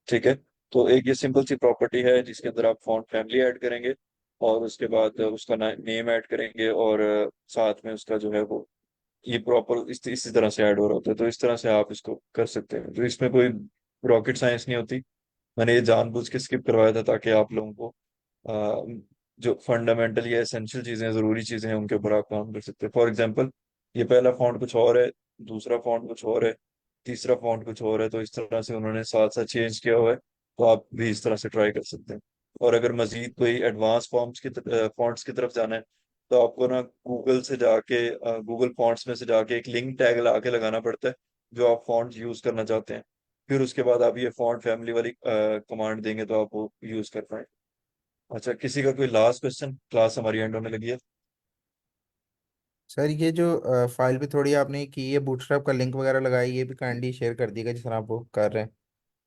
ठीक है। तो एक ये सिंपल सी प्रॉपर्टी है जिसके अंदर आप फॉन्ट फैमिली ऐड करेंगे, और उसके बाद उसका नेम ऐड करेंगे, और साथ में उसका जो है वो ये प्रॉपर इसी तरह से ऐड हो रहा होता है। तो इस तरह से आप इसको कर सकते हैं। तो इसमें कोई रॉकेट साइंस नहीं होती। मैंने ये जानबूझ के स्किप करवाया था ताकि आप लोगों को जो फंडामेंटल या एसेंशियल चीजें, जरूरी चीजें हैं, उनके ऊपर आप काम कर सकते हैं। फॉर एग्जांपल, ये पहला फॉन्ट कुछ और है, दूसरा फॉन्ट कुछ और है, तीसरा फॉन्ट कुछ और है। तो इस तरह से उन्होंने साथ साथ चेंज किया हुआ है। तो आप भी इस तरह से ट्राई कर सकते हैं। और अगर मजीद कोई एडवांस फॉर्म्स की फॉन्ट्स की तरफ जाना है, तो आपको ना गूगल से जाके, गूगल फॉन्ट्स में से जाके एक लिंक टैग ला के लगाना पड़ता है जो आप फॉन्ट यूज करना चाहते हैं। फिर उसके बाद आप ये फॉन्ट फैमिली वाली कमांड देंगे तो आप वो यूज कर पाएंगे। अच्छा, किसी का कोई लास्ट क्वेश्चन? क्लास हमारी एंड होने लगी है। सर ये जो फाइल भी थोड़ी आपने की है बूटस्ट्रैप का लिंक वगैरह लगाई, ये भी काइंडली शेयर कर दिएगा जिस तरह आप वो कर रहे हैं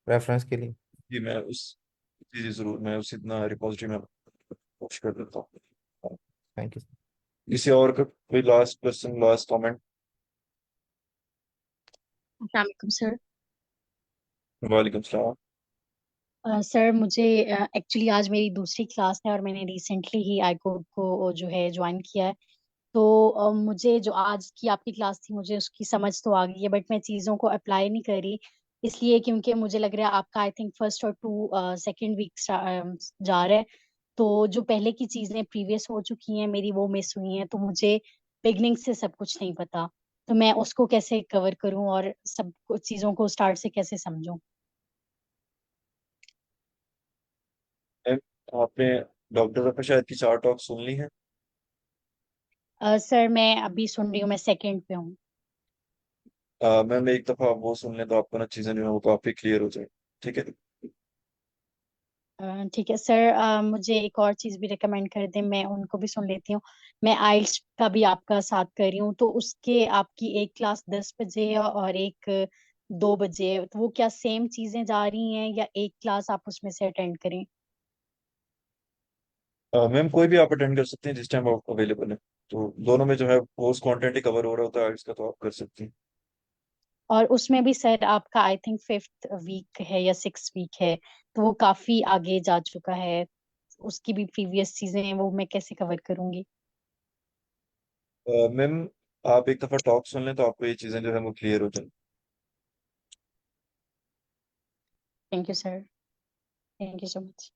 रेफरेंस के लिए। जी मैं उस जी जी जरूर, मैं उस इतना रिपोजिटरी में पोस्ट कर देता हूँ। Thank you. किसी और का कोई लास्ट क्वेश्चन, लास्ट कमेंट? अस्सलाम वालेकुम सर। वालेकुम सलाम। सर मुझे एक्चुअली आज मेरी दूसरी क्लास है और मैंने रिसेंटली ही आई कोड को जो है ज्वाइन किया है। तो मुझे जो आज की आपकी क्लास थी मुझे उसकी समझ तो आ गई है, बट मैं चीज़ों को अप्लाई नहीं कर रही। इसलिए क्योंकि मुझे लग रहा है आपका आई थिंक फर्स्ट और टू सेकेंड वीक जा रहा है। तो जो पहले की चीज़ें प्रीवियस हो चुकी हैं मेरी वो मिस हुई हैं, तो मुझे बिगनिंग से सब कुछ नहीं पता। तो मैं उसको कैसे कवर करूं और सब कुछ चीज़ों को स्टार्ट से कैसे समझूं। आपने डॉक्टर का शायद की 4 टॉक सुन ली है। सर मैं अभी सुन रही हूँ, मैं सेकंड पे हूँ। मैम एक दफा आप वो सुन लें तो आपको ना चीजें जो है वो काफी क्लियर हो जाए। ठीक है। ठीक है सर, मुझे एक और चीज़ भी रिकमेंड कर दें, मैं उनको भी सुन लेती हूँ। मैं आइल्स का भी आपका साथ कर रही हूँ, तो उसके आपकी एक क्लास 10 बजे है और एक 2 बजे है, तो वो क्या सेम चीज़ें जा रही हैं या एक क्लास आप उसमें से अटेंड करें? मैम कोई भी आप अटेंड कर सकते हैं जिस टाइम आप अवेलेबल है। तो दोनों में जो है कोर्स कंटेंट ही कवर हो रहा होता है आर्ट्स का, तो आप कर सकते हैं। और उसमें भी सर आपका आई थिंक 5th वीक है या 6th वीक है, तो वो काफी आगे जा चुका है। उसकी भी प्रीवियस चीजें हैं, वो मैं कैसे कवर करूंगी? मैम आप एक दफा टॉक सुन लें तो आपको ये चीजें जो है वो क्लियर हो जाए। Thank you sir, thank you so much.